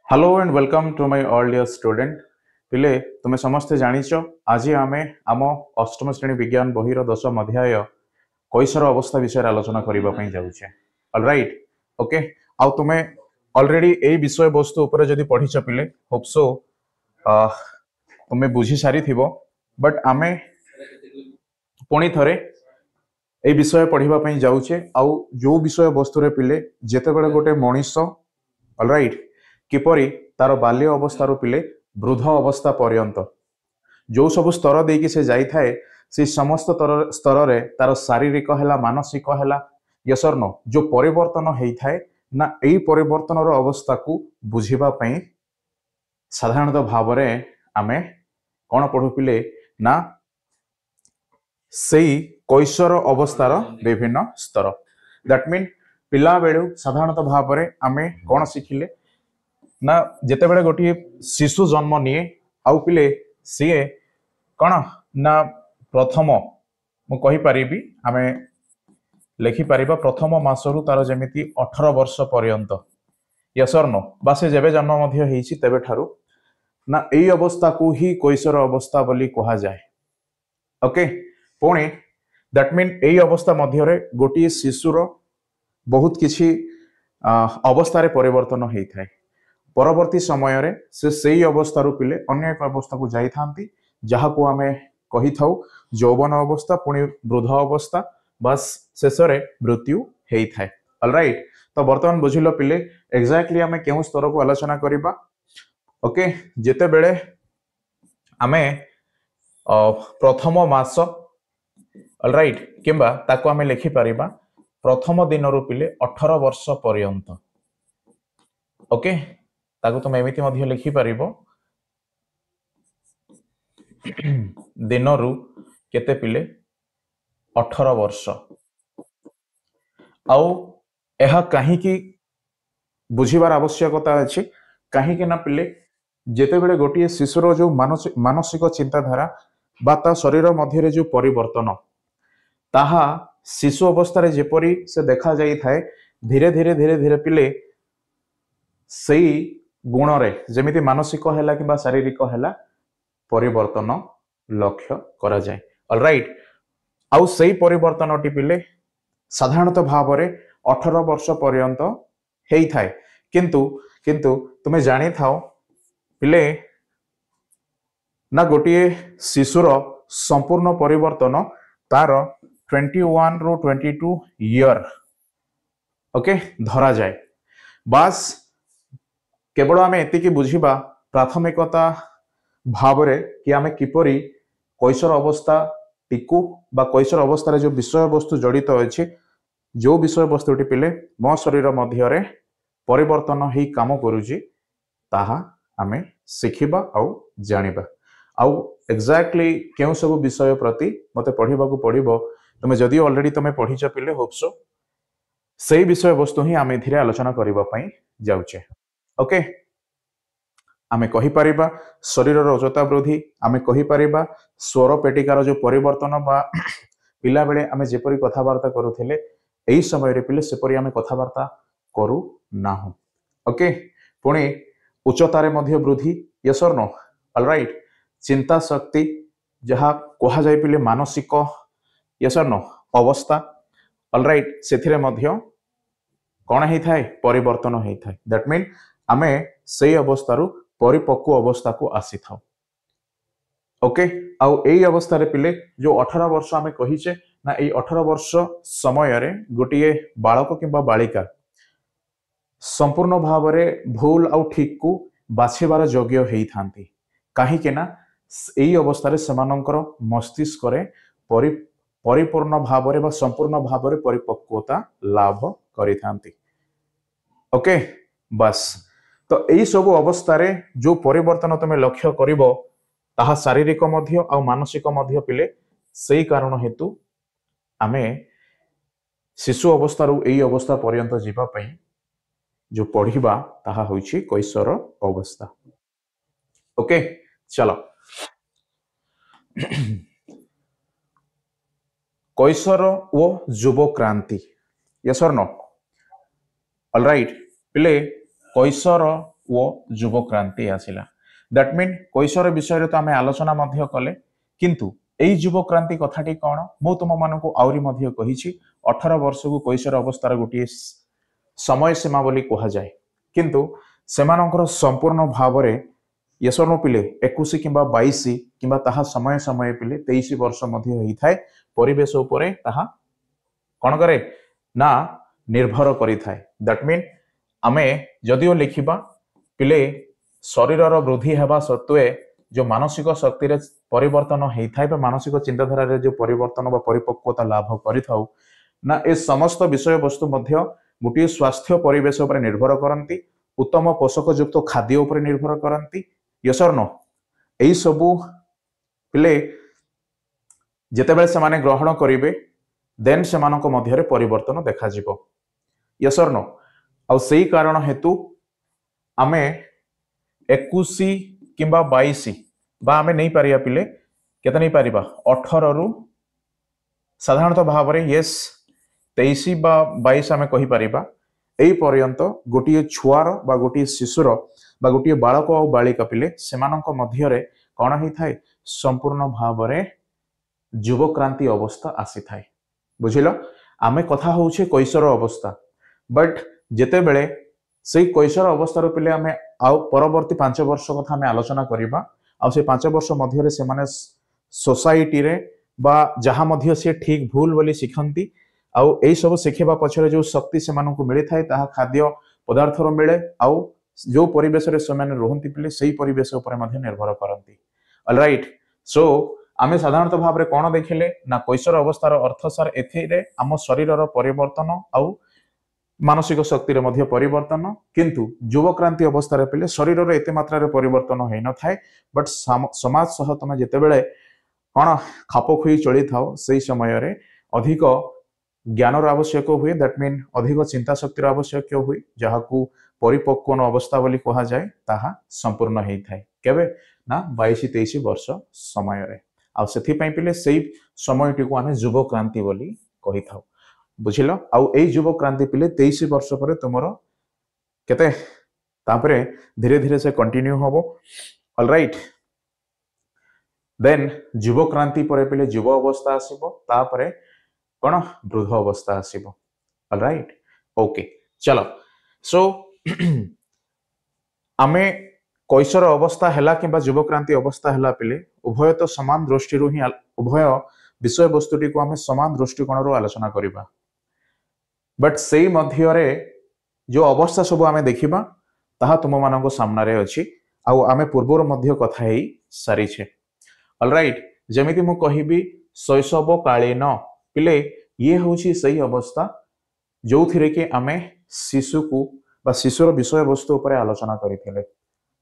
Hello and welcome to my all dear student पिले तुमे समस्ते जानिच आज आमे आम अष्टम श्रेणी विज्ञान बहिर दशम अध्याय कैशोर अवस्था विषय आलोचना करबा पई जाउछे ऑलराइट ओके आउ तुमे ऑलरेडी ए विषय वस्तु ऊपर जदी पढिछ पिले होप सो तुमे बुझी सारी थिबो बट आमे पुणी थरे ए विषय पढ़िबा पई जाउछे आउ जो विषय वस्तु रे पिले जेते बेले गोटे मनीष ऑलराइट किपरि तार बाल्य अवस्था पिले वृद्ध अवस्था पर्यंत जो सब स्तर देकी से जाई थाए से समस्त स्तर रे तार शारीरिक हैला मानसिक हैला यस और नो जो परिवर्तन हेई थाए ना एई परिवर्तन रो अवस्था को बुझिबा पई साधारणतः भाव रे आमे कोन पढु पिले ना सेई कैशोर अवस्थार विभिन्न स्तर दैट मीन पिला बेलू साधारणतः भाव रे आमे कोन शिखिले ना जेते बेले गोटी शिशु जन्म निये आउ पिले सीए कौन ना प्रथम मु कहि परिबी आमे लेखि परिबा प्रथम मासरु तार जेमिति 18 वर्ष पर्यंत यस और नो बासे जेबे जन्म मध्य हेइछि तेबे ठारु ना एई अवस्था को ही कैशोर अवस्था बोली कहा जाए ओके पुणी दैट मीन एई अवस्था मध्य रे गोटी शिशुर बहुत किछि अवस्था रे परिवर्तन हेइ थाए परवर्ती समय रे से सही अवस्था पिले अन्य एक अवस्था को जाई थांती जहा को आमे कहि थाउ यौवन अवस्था पुणी वृद्ध अवस्था बस शेष रे मृत्यु हेई थाए ऑलराइट तो वर्तमान बुझिलो पिले एग्जैक्टली आमे केउ स्तर को आलोचना करिबा ओके जेते बेले आमे प्रथम मास ऑलराइट किंबा ताको आमे लेखि परिबा प्रथम दिन रु पिले 18 वर्ष पर्यंत ओके ताको तुम एमिति मध्य लिखि परिबो दिन रु केते पिले 18 वर्ष आउ एहा काहे की बुझिबार आवश्यकता अछि काहे के ना पिले जेते बेले गोटी शिशुर जो मानसिक चिंताधारा बा ता शरीर मध्य रे जो परिवर्तन ताहा शिशु अवस्था रे जेपरी से देखा जाई थाए धीरे धीरे धीरे धीरे पिले सही गुण रे जेमिति मानसिक हैला किबा शारीरिक हैला परिवर्तन लक्ष्य करा जाए ऑलराइट आउ सही परिवर्तन टी पिले साधारणतः भाव रे 18 वर्ष पर्यंत हेई थाए किंतु किंतु तुमे जानि थाओ पिले ना गोटिए शिशुर संपूर्ण परिवर्तन तार 21 रो 22 ईयर ओके धरा जाए बास केवल आमे एतिकी बुझिबा प्राथमिकता भाव रे कि आमे किपरि कैशोर अवस्था टिकु बा कैशोर अवस्था रे जो विषय वस्तु जड़ित अछि जो विषय वस्तुटी पिले मो शरीर मध्य रे परिवर्तन ही काम करूची ताहा आमे सिखिबा आउ जानिबा आउ एग्जैक्टली केउ सब विषय प्रति मते पढिबा को पडिबो तुमे जदी ऑलरेडी तुमे पढिछ पिले होपसो सही विषय वस्तु ही आमे धीरे आलोचना करिबा पई जाउचे ओके आमे कहि परिबा शरीर रो उच्चता वृद्धि आमे कहि परिबा स्वर पेटिकार जो परिवर्तन बा पिला बेले आमे जेपरि कथा वार्ता करूथिले एई समय रे पिले सेपरि आमे कथा वार्ता करू नाहु ओके पुणी उच्चता रे मध्य वृद्धि यस और नो ऑलराइट चिंता शक्ति जहा कहा जाय पिले मानसिक यस और नो अवस्था ऑलराइट सेथिरे मध्य कोन हेई थाए परिवर्तन हेई थाए दैट मीन आमे सही अवस्था रु परिपक्व अवस्था को आसी थाउ ओके आउ एई अवस्था रे पिले जो 18 वर्ष आमे कहिचे ना एई 18 वर्ष समय रे गोटिए बालक किंबा बालिका संपूर्ण भाव रे भूल आउ ठीक को बाछिबार योग्य हेई थांती काहे के ना एई अवस्था रे समानंकर मस्तिष्क रे परिपूर्ण भाव रे बा संपूर्ण भाव रे परिपक्वता लाभ करि थांती ओके बस तो यही सब अवस्था रे जो परिवर्तन तुमे लक्ष्य करिवो ताहा शारीरिक मध्य आ मानसिक मध्य पिले सही कारण हेतु आमे शिशु अवस्था रो एई अवस्था पर्यंत जीवा पई जो पढ़िबा ताहा होइछि कैशोर अवस्था ओके चलो कैशोर ओ युव क्रांति यस और नो ऑलराइट पिले कैशोर ଓ ଯୁବ କ୍ରାନ୍ତି ଆସିଲା। दैट मीन कैशोर विषय तो आम आलोचना कले किंतु एई युव क्रांति कथाटी कौन मु तुम मानक आउरी मध्य कही 18 वर्ष को कैशोर अवस्थार गोटे समय सीमा बोली कह जाए किंतु सेमानकर संपूर्ण भाव में यशनो पिले 21 कि 22 कि समय समय पिले 23 वर्ष होता है परिवेश उपरे ताहा कौन करे ना निर्भर करि थाए। दैट मीन आमे जदिओ लिखिबा पिले शरीर वृद्धि हेबा सत्वे जो मानसिक शक्ति रे परिवर्तन होता है मानसिक चिंताधारा रे जो परिवर्तन व परिपक्वता लाभ करिथाउ ना ए समस्त विषय वस्तु मध्य गोटे स्वास्थ्य परिवेश पर निर्भर करती उत्तम पोषक युक्त खाद्य उपर निर्भर करती यस और नो एई सबु पिले जेतेबेले सेमाने ग्रहण करिवे देन सेमानक मध्य परिवर्तन देखा जिवो यस और नो आ सेही कारण हेतु आमे 21 कि 22 बा आमे नहीं पारिया पिले केते नहीं पारिबा 18 रु साधारणतः भाव में येस 23 बा 22 आमे कहि पारिबा एई पर्यंत गोटे छुआर बा गोटे शिशुर बा गोटे बालक और बालिका पिले सेमानक मध्यरे कौन होता है संपूर्ण भाव में युवक्रांति अवस्था आसी थाए बुझिल आमे कथा होउछे कैशोर अवस्था बट जेते बेले से कैशोर अवस्थार पिले आमे आउ परवर्ती 5 वर्ष कथा आमे आलोचना करिबा आ से 5 वर्ष मध्य से माने सोसाइटी रे बा जहाँ मध्य से ठीक भूल बोली शिखंती आउ एई सब शिखेबा पछरे जो शक्ति से मानकु मिली थाए ताहा खाद्य पदार्थर मिले आउ जो परिवेश रे समान रहंती पिले सही परिवेश ऊपर मध्य निर्भर करंती ऑलराइट सो आमे साधारणतः भाव में कौन देखिले ना कैशोर अवस्थार अर्थ सार एथिरे आम शरीरर परिवर्तन आउ मानसिक शक्ति रे मध्य परिवर्तन किंतु युवक्रांति अवस्था पिले शरीर रे एते मात्रा रे परिवर्तन होई न थाए बट समाज सह तमे जेते बेले कौन खाप खुई चली थाओ सही समय रे अधिक ज्ञानर आवश्यक हुए दैट मीन अधिक चिंता शक्तिर आवश्यक हुए जहाकू परिपक्वन अवस्था बोली कहा जाए ताहा संपूर्ण होई थाए केबे ना 22-23 वर्ष समय रे आ सेथि पई पिले सेही समयटी को आमे युव क्रांति बोली कहि थाओ बुझिल आउ एई युव क्रांति पिले 23 वर्ष पर तुमरो केते तापरे धीरे धीरे से कंटिन्यू होबो ऑलराइट देन युव क्रांति पर पिले युव अवस्था आसीबो तापरे कोन वृद्ध अवस्था आसीबो ऑलराइट ओके चलो सो आमे कैशोर अवस्था हैला किंबा युव क्रांति अवस्था हैला पिले उभय तो समान दृष्टि ही उभय विषय वस्तुटी को आमे समान दृष्टिकोण रो आलोचना करिबा बट सेही मध्य रे जो अवस्था सब आमे देखिबा ताहा तुम मानको सामना रे अछि आउ आमे पूर्वर मध्य कथा हेई सारी छे ऑलराइट जेमिति मु कहिबी शैशव कालीन पिले ये होछि सही अवस्था जो थिरे कि आमे शिशु को बा शिशुर विषय वस्तु ऊपर आलोचना करिथिले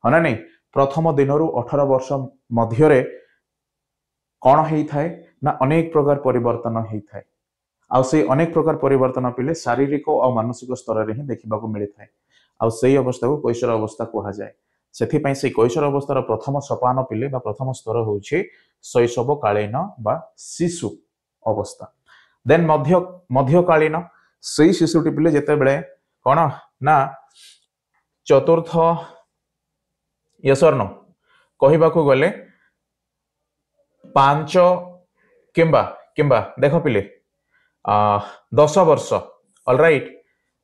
हना नहीं प्रथम दिनरु 18 वर्ष मध्य रे कौन हेई थाए ना अनेक प्रकार परिवर्तन हेई थाए आ से अनेक प्रकार परिवर्तन पिले शारीरिक और मानसिक स्तर रे ही देखिबा को मिली थाए आ सेही अवस्था को कैशोर अवस्था कहा जाए सेथि पई से कैशोर अवस्थार प्रथम सोपान पिले बा प्रथम स्तर होछि शैशव कालीन बा शिशु अवस्था देन मध्यकालीन सही शिशुटी पिले जेते बेले कौन ना चतुर्थ यसर नो कहिबा को गले 5 किंबा किंबा देख पिले 10 वर्ष ऑलराइट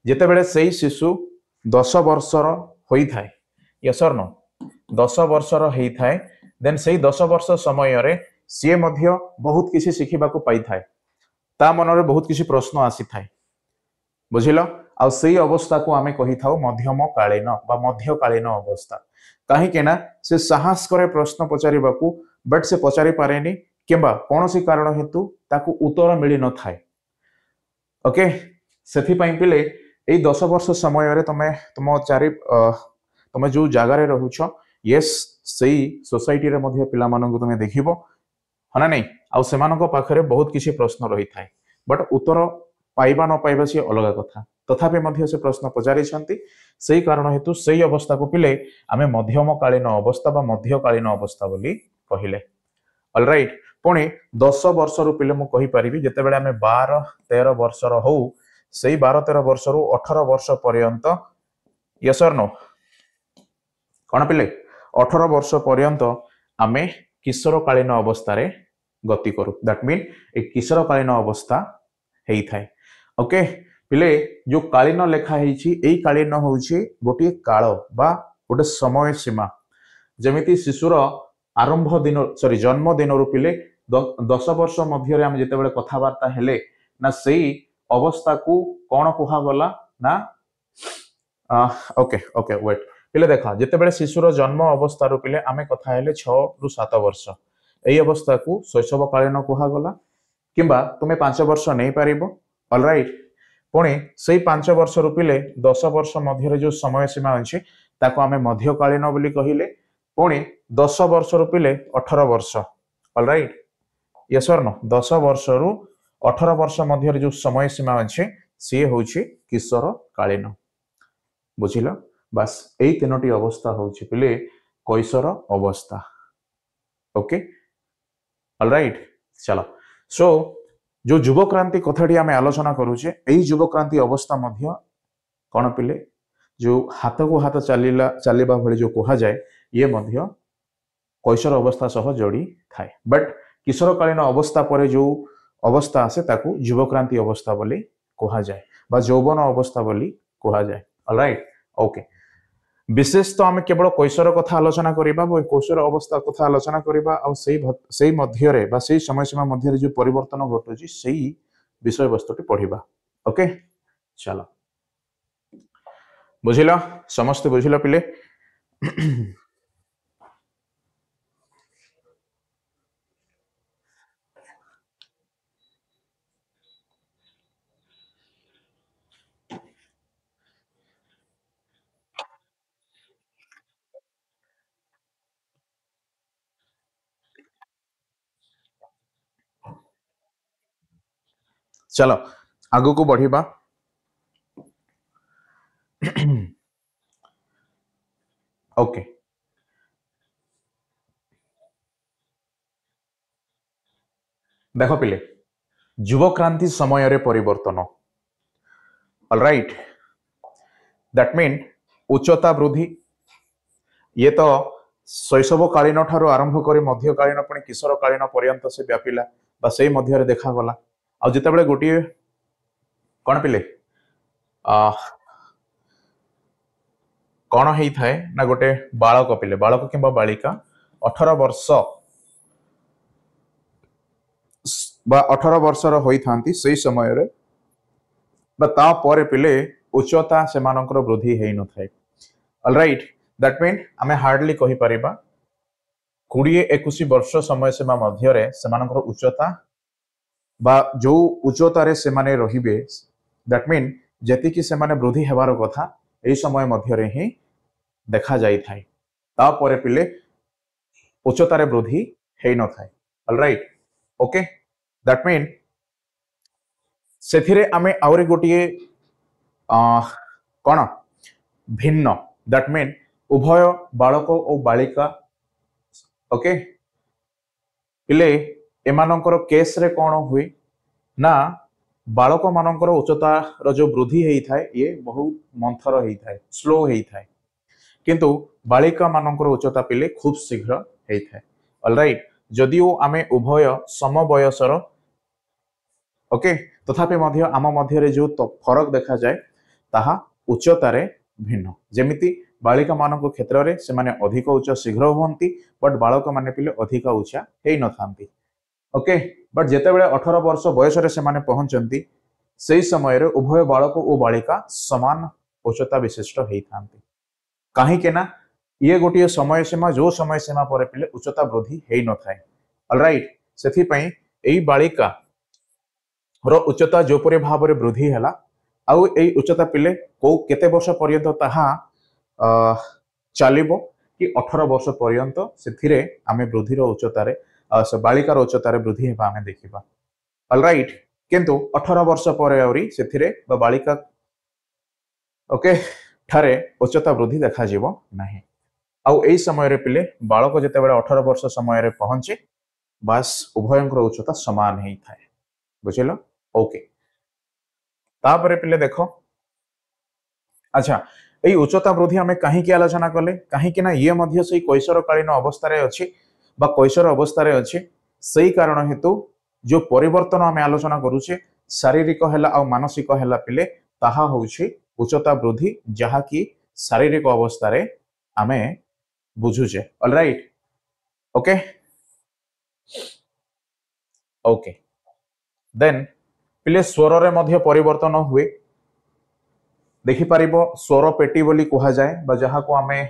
जेते बेले सही शिशु 10 वर्षर होई थाए यसर नो 10 वर्षर होई थाए देन सही 10 वर्ष समय रे सी मध्य बहुत किसी शिखिबा को पाई थाए ता मन रे बहुत किसी प्रश्न आसी थाए बुझिलो आ सही अवस्था को आमे कहि थाओ मध्यम कालीन बा मध्यकालीन अवस्था कहीं के ना से साहस करे प्रश्न पचारिबा को बट से पचारि पारेनी किंबा कोनोसी कारण हेतु ताकू उत्तर मिली न थाए ओके सेथि पई पिले एई 10 वर्ष समय रे तमे तुम चारि तमे जो जागा रे रहूछ यस सही सोसाइटी रे मध्य पिला मानन को तमे देखिबो हना नहीं आ सेमानक पाखरे बहुत किसी प्रश्न रही थाए बट उत्तर पाइबा न पाइबा से अलग कथा तथापि मध्य से प्रश्न पचारि छंती सही कारण हेतु सही अवस्था को पिले आमे मध्यमकालीन अवस्था बा मध्यकालीन अवस्था बोली कहिले ऑलराइट पुणी 10 वर्ष रु पिले मु कहि परिबी जेते बेले आमे 12-13 वर्ष रो हो सही 12-13 वर्ष रु 18 वर्ष पर्यंत यस और नो कौन पिले 18 वर्ष पर्यंत आमे किशोरकालीन अवस्था रे गति करू दैट मीन ए किशोरकालीन अवस्था हेई थाए ओके पिले जो कालीन लेखा हेछि एई कालीन होछि गोटे काल बा गोटे समय सीमा जेमिति शिशुर आरंभ दिन सॉरी जन्म दिन पिले 10 वर्ष मध्य आम जिते कथबार्ता हेले ना सेई अवस्था को कौन कुहा गला ना ओके ओके वेट पिले देखा जिते शिशुर जन्म अवस्था पिले आमे कथा हेले 6 रु 7 वर्ष एई अवस्था को शैशव कालीन कुहा गला किंबा तुमे 5 वर्ष नहीं पारिबो ऑलराइट पुणी से 5 वर्ष रु पिले 10 वर्ष मध्य जो समय सीमा अछि ताको आमे मध्यकालीन बोली कहिले पुणी 10 वर्ष रु पिले 18 वर्ष ऑलराइट यस और नो 10 वर्ष रु 18 वर्ष मध्य जो समय सीमा अछि सी होछि किशोर कालीन बुझिला बस एई तीनोटी अवस्था होछि पिले कैशोर अवस्था ओके ऑलराइट चलो सो जो युवक्रांति कथाटी आम आलोचना करुचे यही युवक्रांति अवस्था मध्य कौन पिले जो हाथ को हाथ चलवा भली जो कह जाए ये मध्य कैशोर अवस्था सह जोड़ी थाए बट किशोरकालीन अवस्था पर जो अवस्था आसे ताकू युवक्रांति अवस्था बोली कह जाए बा यौवन अवस्था बोली कह जाए ऑलराइट ओके विशेष तो आम केवल कैशोर कथा आलोचना करबा कैशोर अवस्था कथा आलोचना करबा आ सेई मध्य रे बा सेई समय सीमा मध्य रे जो परिवर्तन घटुची सेई विषय वस्तुटी पढ़िबा ओके चलो बुझिला समस्त बुझिला पिले चलो आगु को बढ़िबा ओके देखो पिले युवक्रांति समय रे परिवर्तन ऑलराइट दैट मीन उच्चता वृद्धि ये तो शैशव कालीन ठारू आरंभ करी मध्यकालीन पुणी किशोर कालीन पर्यंत से व्यापिला बा से मध्य रे देखा गला आ जिते गोटे कौन पिले कौन होई थाए ना गोटे बालक पिले बालक किंबा बालिका 18 वर्ष बा 18 वर्षर होई थांती से समय रे बा ता परे पिले उच्चता से मानकर वृद्धि हेई न थाए ऑलराइट दैट मीन आमे हार्डली कहि परिबा 20-21 वर्ष समय सीमा मध्य रे से मानकर उच्चता बा जो उच्चता रे से माने रहिबे दैट मीन जेति कि से माने वृद्धि हेबार कथा एई समय मध्य रे ही देखा जाई थाए ता परे पिले उच्चता रे वृद्धि हेई न थाए ऑलराइट ओके दैट मीन सेथिरे आमे आउरी गोटिए कौन भिन्न दैट मीन उभय बालक और बालिका ओके पिले एमानकर केस रे कौन हुए ना बालक मानकर उच्चता रो जो वृद्धि हेई थाए ये बहुत मंथर हेई थाए स्लो हेई थाए किंतु बालिका मानकर उच्चता पिले खूब शीघ्र हेई थाए ऑलराइट जदिओ आमे उभय सम बयसर ओके तथापि मध्य आम मध्य रे जो फरक देखा जाए ताहा उच्चता रे भिन्न जेमिति बालिका मानक क्षेत्र रे से माने अधिक उच्च शीघ्र होंती बट बालक माने पिले अधिक उच्चा हेई न थांती ओके बट जेते बेले 18 वर्ष बयस रे से माने पहुंचंती सेई समय रे उभय बालक और बालिका समान उच्चता विशिष्ट हेई थांती काहे के ना ये गोटे समय सीमा जो समय सीमा पर पिले उच्चता वृद्धि हेई न थाए ऑलराइट सेथि पई एई बालिका रो उच्चता जोपरि भाव रे वृद्धि हैला आउ एई उच्चता पिले को केते वर्ष पर्यंत ताहा चलिबो कि 18 वर्ष पर्यंत सेथिरे आमे वृद्धि रो उच्चता रे बालिका रो उच्चता रे वृद्धि हेबा आमे देखिबा ऑलराइट किंतु 18 वर्ष परे आउरी सेथिरे बा बालिका ओके ठारे उच्चता वृद्धि देखा जीवो नाही आउ एई समय रे पिले बालक जेते बेले 18 वर्ष समय रे पहुंचे बस उभयंकर उच्चता समान हेई थाए बुझिलो ओके तापरे पिले देखो अच्छा এই উচ্চতা বৃদ্ধি আমি কাহিকি আলোচনা কলে কাহিকি না ইয়ে মধ্য সেই কৈশোরকালীন অবস্থায় ଅଛି বা কৈশোর অবস্থায় ଅଛି সেই কারণ হেতু যে পরিবর্তন আমি আলোচনা করুছে শারীরিক হেলা আর মানসিক হেলা পিলে তাহা হচ্ছে উচ্চতা বৃদ্ধি যাহা কি শারীরিক অবস্থায় আমি বুঝুছে অলরাইট ওকে ওকে দেন পিলে স্বରରେ ମଧ୍ୟ ପରିବର୍ତ୍ତନ ହୁଏ ଦେଖିପାରିବ ସ୍ୱର ପେଟି ବୋଲି କୁହାଯାଏ ବା ଯାହାକୁ ଆମେ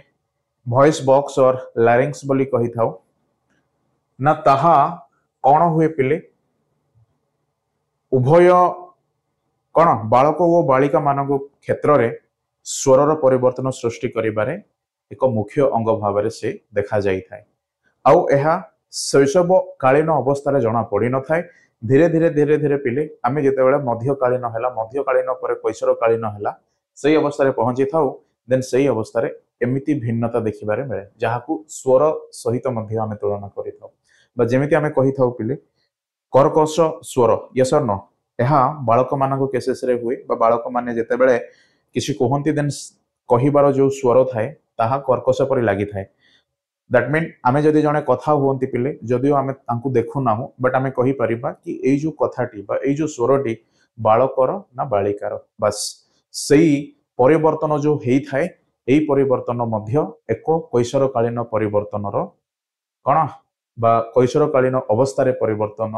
ଭଏସ୍ ବକ୍ସ ଅର୍ ଲାରିଙ୍ଗ୍ସ ବୋଲି କହିଥାଉ ନା ତାହା କ'ଣ ହୁଏ ପିଲେ ଉଭୟ କ'ଣ ବାଳକ ଓ ବାଳିକା ମାନଙ୍କ କ୍ଷେତ୍ରରେ ସ୍ୱରର ପରିବର୍ତ୍ତନ ସୃଷ୍ଟି କରିବାରେ ଏକ ମୁଖ୍ୟ ଅଙ୍ଗ ଭାବରେ ସେ ଦେଖାଯାଇଥାଏ ଆଉ ଏହା ଶୈଶବକାଳୀନ ଅବସ୍ଥାରେ ଜଣା ପଡ଼ିନଥାଏ ଧୀରେ ଧୀରେ ଧୀରେ ଧୀରେ ପିଲେ ଆମେ ଯେତେବେଳେ ମଧ୍ୟକାଳୀନ ହେଲା ମଧ୍ୟକାଳୀନ ପରେ କୈଶୋରକାଳୀନ ହେଲା ସେଇ ଅବସ୍ଥାରେ ପହଞ୍ଚିଥାଉ ଦେନ୍ ସେଇ ଅବସ୍ଥାରେ ଏମିତି ଭିନ୍ନତା ଦେଖିବାରେ ମିଳେ ଯାହାକୁ ସ୍ୱର ସହିତ ମଧ୍ୟ ଆମେ ତୁଳନା କରିଥାଉ ବା ଯେମିତି ଆମେ କହିଥାଉ ପିଲେ କର୍କଶ ସ୍ୱର ୟେସ୍ ଅର୍ ନୋ ଏହା ବାଳକମାନଙ୍କ କେସେସରେ ହୁଏ ବା ବାଳକମାନେ ଯେତେବେଳେ କିଛି କୁହନ୍ତି ଦେନ୍ କହିବାର ଯେଉଁ ସ୍ୱର ଥାଏ ତାହା କର୍କଶ ପରି ଲାଗିଥାଏ দ্যাট মিন আমি যদি জনে কথা হুঁতি পিলে যদিও আমি তাঁকু দেখু নাহু বট আমি কহিপারিবা কি এই যে কথাটি বা এই যে স্বরটি বালকর না বালিকার বাস সেই পরিবর্তন যে হয়ে এই পরিবর্তন মধ্য এক কৈশোরকালীন পরিবর্তনর কণ বা কৈশোরকালীন অবস্থার পরিবর্তন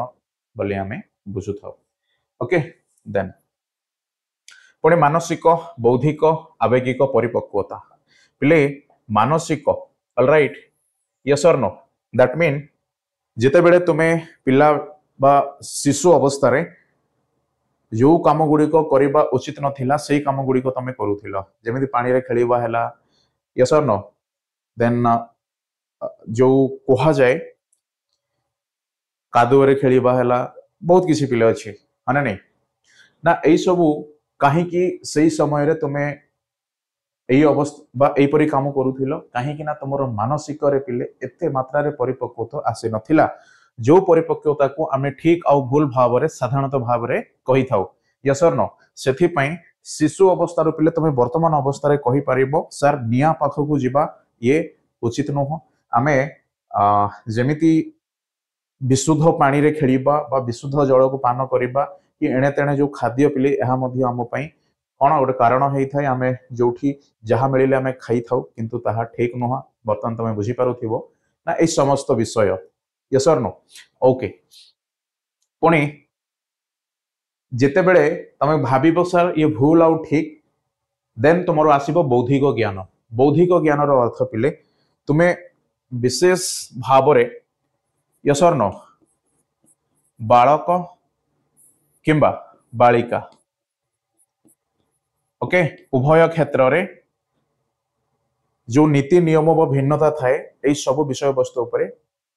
বলে আমি বুঝুথাও ওকে দেন পুଣି ମାନସିକ ବୌଦ୍ଧିକ ଆବେଗିକ ପରିପକ୍ୱତା ପିଲେ ମାନସିକ alright yes or no that mean ଯେତେବେଳେ ତୁମେ ପିଲା ବା ଶିଶୁ ଅବସ୍ଥାରେ ଯେଉଁ କାମ ଗୁଡ଼ିକ କରିବା ଉଚିତ ନଥିଲା ସେଇ କାମ ଗୁଡ଼ିକ ତମେ କରୁଥିଲ ଯେମିତି ପାଣିରେ ଖେଳିବା ହେଲା yes or no then ଯେଉଁ କୁହାଯାଏ କାଦୁଅରେ ଖେଳିବା ହେଲା ବହୁତ କିଛି ପିଲା ଅଛି ହଁ ନା ନାଇଁ ନା ଏଇ ସବୁ କାହିଁକି ସେଇ ସମୟରେ ତୁମେ এই অবস্থা বা এইপরি কাম করুছিল কাহিঁকি না তোমার মানসিকরে পিলে এতে মাত্রারে পরিপক্বতা আসি নথিলা जो परिपक्वता को आमे ठीक आउ भूल भावरे साधारणतः भावरे कहि थाउ यस और नो सेथि पई शिशु अवस्था रो पिले तमे वर्तमान अवस्था रे कहि परिबो सर निया पाखकु जिबा ये उचित नहो आमे जेमिति विशुद्ध पानी रे खेलिबा बा विशुद्ध जल को पान करिबा कि एणे तेणे जो खाद्य पिले एहा मध्ये आम पई कौन गोटे कारण होता है आम जो जहाँ मिले आम खाई था किंतु ताहा ठीक नुह बर्तमान तुम बुझीपार ना ये समस्त विषय यस और नो ओके पुणी जिते बड़े तुम भाव सर ये भूल आउ ठीक देन तुम आसब बौद्धिक ज्ञान अर्थ पिले तुम्हें विशेष भाव यस और नो बालक किंबा बालिका ओके उभय क्षेत्र रे जो नीति नियम व भिन्नता थाए यही सब विषय वस्तु उपरे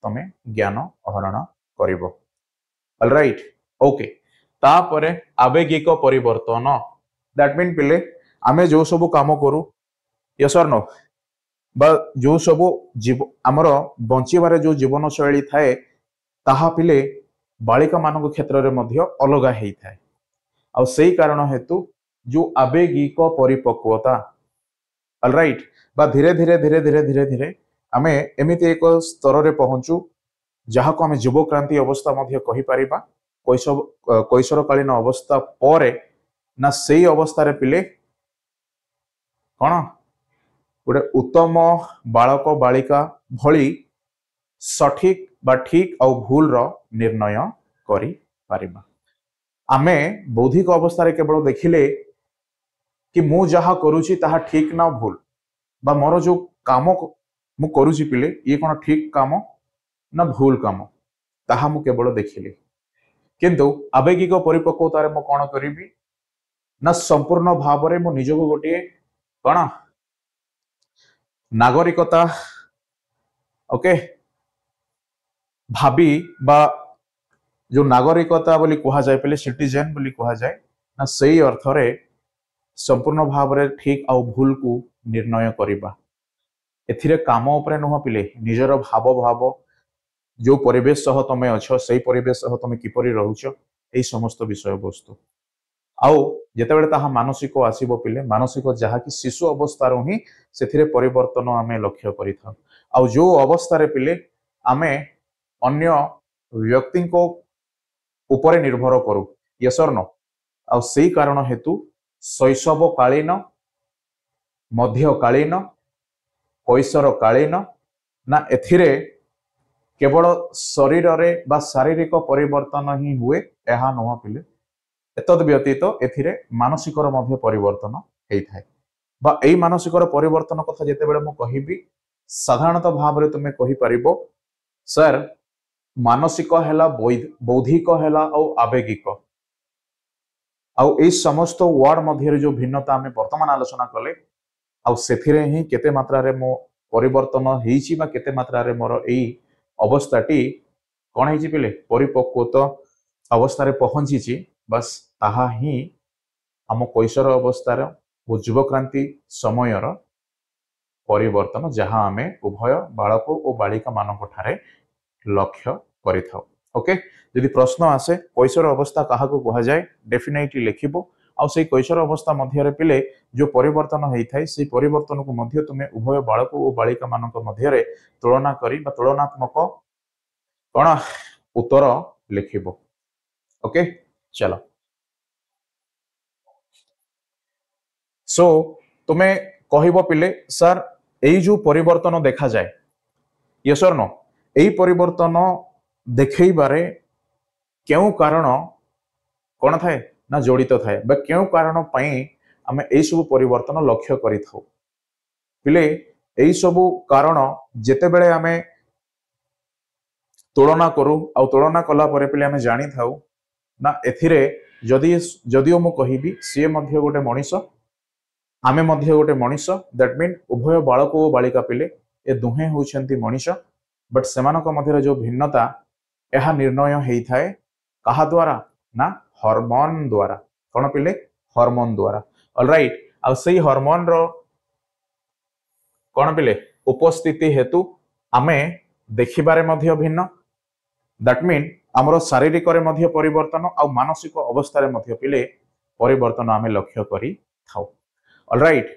तमे ज्ञान आहरण करिवो ऑलराइट ओके तापरे आवेगिक परिवर्तन दैट मीन पिले आमे जो सब काम करू यस और नो बा जो सब जीव आमर बंचिबारे जो जीवन शैली थाए ताहा पिले बालिका मानक क्षेत्र रे मध्य अलगा हेई थाए आ सेही कारण हेतु जो आवेगिक परिपक्वता ऑलराइट बा धीरे धीरे धीरे धीरे धीरे धीरे आमे एमिति एक स्तर रे पहुंचू जहाँ को आमे युवक्रांति अवस्था मध्य कहि परिबा कैशोरकालीन अवस्था परे ना सेही अवस्था रे पिले कौन गोटे उत्तम बालक बालिका भली सठिक बा ठीक आ भूल रो निर्णय करि परिबा आमे बौद्धिक अवस्था रे केवल देखिले कि मु जहा करूची ताहा ठीक ना भूल बा मोर जो काम मु करूची पिले ये कौन ठीक काम ना भूल काम ताहा मु केवल देखिली किंतु आवेगिक परिपक्वता रे मु कौन करिबी ना संपूर्ण भाव रे मु निजको गोटे कौन नागरिकता ओके भाबी बा जो नागरिकता बोली कहा जाए पहले सिटीजन बोली कहा जाए ना सही अर्थ रे संपूर्ण भाव रे ठीक आ भूल को निर्णय करिबा एथिरे काम उपरे नुह पिले निजर भाव भाव जो परिवेश सह तमे अछ सही परिवेश सह तमे किपरि रहउछ एई समस्त विषय वस्तु आउ जेतेबेले ताहा मानसिक आसीबो पिले मानसिक जहा कि शिशु अवस्था रो ही सेथिरे परिवर्तन आमे लक्ष्य करिथाउ आउ जो अवस्था रे पिले आमे अन्य व्यक्ति को ऊपर निर्भर करू यस और नो आउ सेही कारण हेतु शैशव कालीन मध्यकालीन कैशोर कालीन ना एथिरे केवल शरीर रे बा शारीरिक परिवर्तन ही हुए एहा नह पिले एतद व्यतीत एथिरे मानसिक मध्य परिवर्तन होता है बा एई मानसिक परिवर्तन कथा जेतेबेले मु कहिबी साधारणतः भाव रे तुमे कहि परिबो सर मानसिक हेला बौद्धिक हेला और आवेगिक आउ एई समस्त वर्ड मध्य जो भिन्नता आमे वर्तमान आलोचना कले आउ सेथिरे ही केते मात्रा रे मो परिवर्तन हेइची बा केते मात्रा रे मोर एई अवस्थाटी कौन है पिले परिपक्वता अवस्था रे पहुंची बस ताहा ही आम कैशोर अवस्थार और युवक्रांति समयर परिवर्तन जहाँ आमे उभय बालक और बालिका मानक ठारे लक्ष्य करिथाउ ओके यदि प्रश्न आसे कैशोर अवस्था कहा को कहा जाए डेफिनेटली लिखिबो आउ से कैशोर अवस्था मध्य पिले जो परिवर्तन होता है से परिवर्तन को मध्य तुमे उभय बालक और बालिका मानक मध्य तुलना करी बा तुलनात्मक कौन उत्तर लिखिबो ओके चलो सो तुमे कहबो पिले सर एई जो परिवर्तन देखा जाए यस और नो एई परिवर्तन देखई बारे क्यों कारण कौन थाए ना जड़ित थाए बा क्यों कारण पई आमे एई सब परिवर्तन लक्ष्य करि थाउ पिले एई सब कारण जेते बेले आमे तुलना करू आ तुलना कला परे पिले आमे जानि थाउ ना एथिरे जदिओ मु कहिबी सी मध्य गोटे मनीष आमे मध्य गोटे मनीष दैट मीन उभय बालक और बालिका पिले ए दुहे होउछंती मनीष बट सेमानक मध्य जो भिन्नता यह निर्णय होता है कहा द्वारा ना हार्मोन द्वारा कौन पिले हार्मोन द्वारा ऑलराइट आ सही हार्मोन रो कौन पिले उपस्थिति हेतु आमे देखिबारे मध्य भिन्न दैट मीन आमर शारीरिक रे मध्य परिवर्तन आ मानसिक अवस्था रे मध्य पिले परिवर्तन आमे लक्ष्य करी थाउ ऑलराइट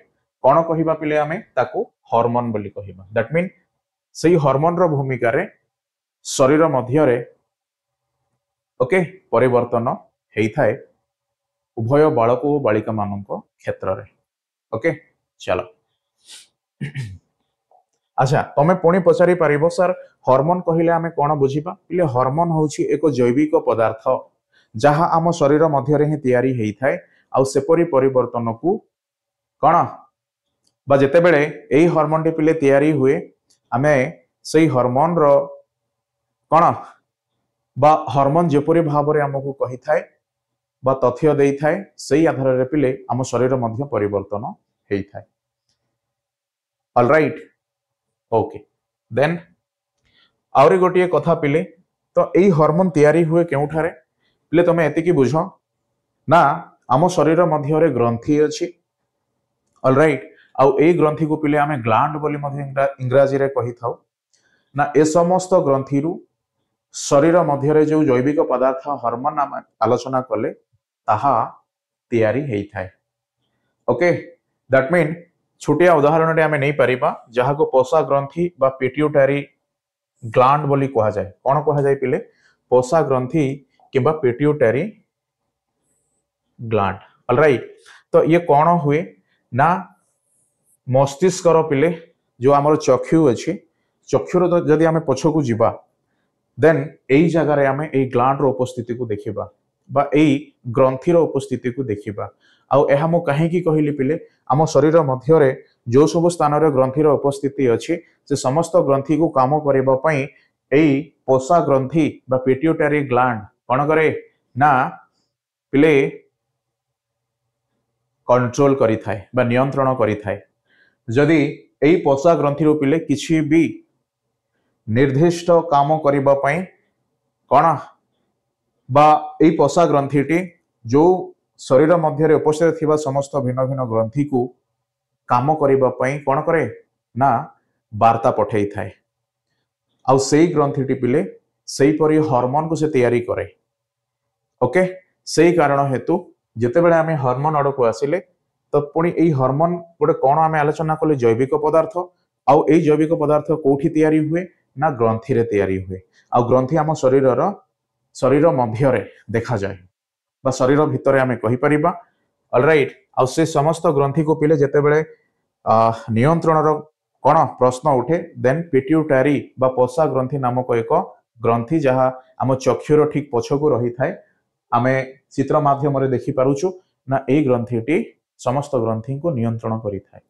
कौन कहिबा पिले आमे ताको हार्मोन बोली कहिबा दैट मीन सही हार्मोन रो भूमिका रे शरीर मध्य रे ओके परिवर्तन हेता है उभय बालक और बालिका मानक क्षेत्र रे ओके चलो अच्छा तमे पुणी पचारि पारिबो सर हार्मोन कहिले आमे कोन बुझिबा पिले हार्मोन होछि एक जैविक पदार्थ जहा आम शरीर मध्य रे ही तयारी हेइथाय आ सेपरि परिवर्तन को कौन बा जेते बेले एई हार्मोन टी पिले तयारी हुए आमे सही हार्मोन रो कौन बा हार्मोन जेपरि भाव रे हमकु कहि थाए बा तथ्य देई थाए सही आधार रे पिले आम शरीर मध्य परिवर्तन हेइ थाए ऑलराइट ओके देन आउरी गोटिए कथा पिले तो एई हार्मोन तयारी हुए केउठारे पिले तमे एतिकी बुझो ना आम शरीर मध्य रे ग्रंथि अछि ऑलराइट आउ एई ग्रंथि को पिले आमे ग्लैंड बोली मध्य इंग्रजी रे कहि थाउ ना ए समस्त ग्रंथि रु शरीर मध्य रे जो जैविक पदार्थ हार्मोन आम आलोचना कले ताहा तयारी हेइ थाए ओके दैट मीन छोटिया उदाहरण रे आमे नै परिबा जहा को पोषा ग्रंथि बा पिट्यूटरी ग्लैंड बोली कहा जाए कौन कहा जाए पिले पोषा ग्रंथि किबा पिट्यूटरी ग्लैंड ऑलराइट तो ये कौन हुए ना मस्तिष्क पिले जो आमर चक्षु अच्छी चक्षुर जदि आमे पछकू जीवा देन एई जगह रे आमे एई ग्लैंड रो उपस्थिति को देखिबा बा एई ग्रंथि रो उपस्थिति को देखिबा आउ एहा मो काहे की कहिली पिले आम शरीर मध्य रे जो सब स्थान रे ग्रंथि रो उपस्थिति अछि से समस्त ग्रंथि को काम करिबा पई एई पोषा ग्रंथि बा पिट्यूटरी ग्लैंड कोन करे ना पिले कंट्रोल करी थाए बा नियंत्रण करी थाए जदि एई पोषा ग्रंथि रो पिले किछि भी निर्दिष्ट काम करिबा पई कोन बा एई पोषा ग्रंथिटी जो शरीर मध्य रे उपस्थित थिबा समस्त भिन्न भिन्न ग्रंथि को काम करिबा पई कोन करे ना वार्ता पठेई थाए आउ सेई ग्रंथिटी पिले सेई परि हार्मोन को से तैयारी करे ओके सेई कारण हेतु ଯେତେବେଳେ ଆମେ ହର୍ମୋନ ଆଡକୁ ଆସିଲେ ତ ପୁଣି ଏଇ ହର୍ମୋନ ଗୋଟେ କଣ ଆମେ ଆଲୋଚନା କଲେ ଜୈବିକ ପଦାର୍ଥ ଆଉ ଏଇ ଜୈବିକ ପଦାର୍ଥ କୋଉଠି ତିଆରି ହୁଏ ନା ଗ୍ରନ୍ଥିରେ ତିଆରି ହୁଏ ଆଉ ଗ୍ରନ୍ଥି ଆମ ଶରୀର ମଧ୍ୟରେ ଦେଖାଯାଏ ବା ଶରୀର ଭିତରେ ଆମେ କହିପାରିବା ଅଲରାଇଟ୍ ଆଉ ସେ ସମସ୍ତ ଗ୍ରନ୍ଥିକୁ ପିଲେ ଯେତେବେଳେ ନିୟନ୍ତ୍ରଣର କଣ ପ୍ରଶ୍ନ ଉଠେ ଦେନ୍ ପିଟ୍ୟୁଟାରୀ ବା ପୋଷା ଗ୍ରନ୍ଥି ନାମକ ଏକ ଗ୍ରନ୍ଥି ଯାହା ଆମ ଚକ୍ଷୁର ଠିକ ପଛକୁ ରହିଥାଏ ଆମେ ଚିତ୍ର ମାଧ୍ୟମରେ ଦେଖିପାରୁଛୁ ନା ଏଇ ଗ୍ରନ୍ଥିଟି ସମସ୍ତ ଗ୍ରନ୍ଥିଙ୍କୁ ନିୟନ୍ତ୍ରଣ କରିଥାଏ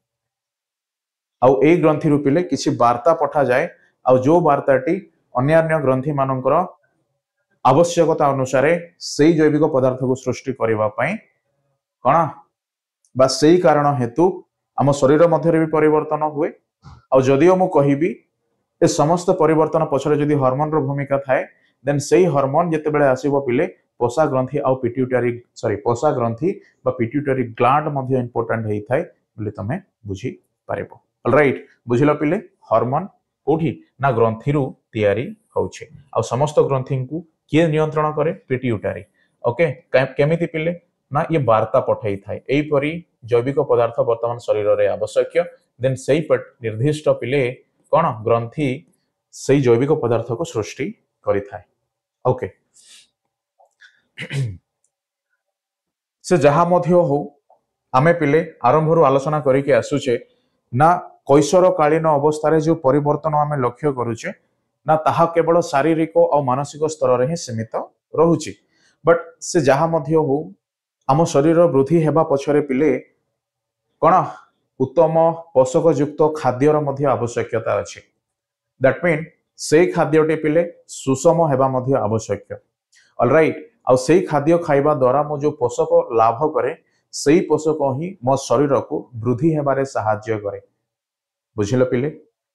ଆଉ ଏଇ ଗ୍ରନ୍ଥିରୁ ପିଲେ କିଛି ବାର୍ତ୍ତା ପଠାଯାଏ ଆଉ ଯୋଉ ବାର୍ତ୍ତାଟି ଅନ୍ୟାନ୍ୟ ଗ୍ରନ୍ଥି ମାନଙ୍କର ଆବଶ୍ୟକତା ଅନୁସାରେ ସେଇ ଜୈବିକ ପଦାର୍ଥକୁ ସୃଷ୍ଟି କରିବା ପାଇଁ କଣ ବା ସେଇ କାରଣ ହେତୁ ଆମ ଶରୀର ମଧ୍ୟରେ ବି ପରିବର୍ତ୍ତନ ହୁଏ ଆଉ ଯଦିଓ ମୁଁ କହିବି ଏ ସମସ୍ତ ପରିବର୍ତ୍ତନ ପଛରେ ଯଦି ହର୍ମୋନର ଭୂମିକା ଥାଏ ଦେନ୍ ସେଇ ହର୍ମୋନ ଯେତେବେଳେ ଆସିବ ପିଲେ ପୋଷା ଗ୍ରନ୍ଥି ଆଉ ପୋଷା ଗ୍ରନ୍ଥି ବା ପିଟ୍ୟୁଟାରୀ ଗ୍ଲାଣ୍ଡ ମଧ୍ୟ ଇମ୍ପୋର୍ଟାଣ୍ଟ ହେଇଥାଏ ବୋଲି ତମେ ବୁଝିପାରିବ ଅଲରାଇଟ୍ ବୁଝିଲ ପିଲେ ହର୍ମୋନ କୋଉଠି ନା ଗ୍ରନ୍ଥିରୁ ତିଆରି ହଉଛି ଆଉ ସମସ୍ତ ଗ୍ରନ୍ଥିଙ୍କୁ କିଏ ନିୟନ୍ତ୍ରଣ କରେ ପିଟ୍ୟୁଟାରୀ ଓକେ କେମିତି ପିଲେ ନା ଇଏ ବାର୍ତ୍ତା ପଠାଇଥାଏ ଏଇପରି ଜୈବିକ ପଦାର୍ଥ ବର୍ତ୍ତମାନ ଶରୀରରେ ଆବଶ୍ୟକ ଦେନ୍ ସେଇ ନିର୍ଦ୍ଦିଷ୍ଟ ପିଲେ କଣ ଗ୍ରନ୍ଥି ସେଇ ଜୈବିକ ପଦାର୍ଥକୁ ସୃଷ୍ଟି କରିଥାଏ ଓକେ ସେ ଯାହା ମଧ୍ୟ ହଉ ଆମେ ପିଲେ ଆରମ୍ଭରୁ ଆଲୋଚନା କରିକି ଆସୁଛେ ନା କୈଶୋରକାଳୀନ ଅବସ୍ଥାରେ ଯୋଉ ପରିବର୍ତ୍ତନ ଆମେ ଲକ୍ଷ୍ୟ କରୁଛେ ନା ତାହା କେବଳ ଶାରୀରିକ ଆଉ ମାନସିକ ସ୍ତରରେ ହିଁ ସୀମିତ ରହୁଛି ବଟ୍ ସେ ଯାହା ମଧ୍ୟ ହଉ ଆମ ଶରୀର ବୃଦ୍ଧି ହେବା ପଛରେ ପିଲେ କଣ ଉତ୍ତମ ପୋଷକଯୁକ୍ତ ଖାଦ୍ୟର ମଧ୍ୟ ଆବଶ୍ୟକତା ଅଛି ଦ୍ୟାଟ୍ ମିନ୍ ସେଇ ଖାଦ୍ୟଟି ପିଲେ ସୁଷମ ହେବା ମଧ୍ୟ ଆବଶ୍ୟକ ଅଲରାଇଟ୍ ଆଉ ସେଇ ଖାଦ୍ୟ ଖାଇବା ଦ୍ୱାରା ମୁଁ ଯୋଉ ପୋଷକ ଲାଭ କରେ ସେଇ ପୋଷକ ହିଁ ମୋ ଶରୀରକୁ ବୃଦ୍ଧି ହେବାରେ ସାହାଯ୍ୟ କରେ ବୁଝିଲ ପିଲେ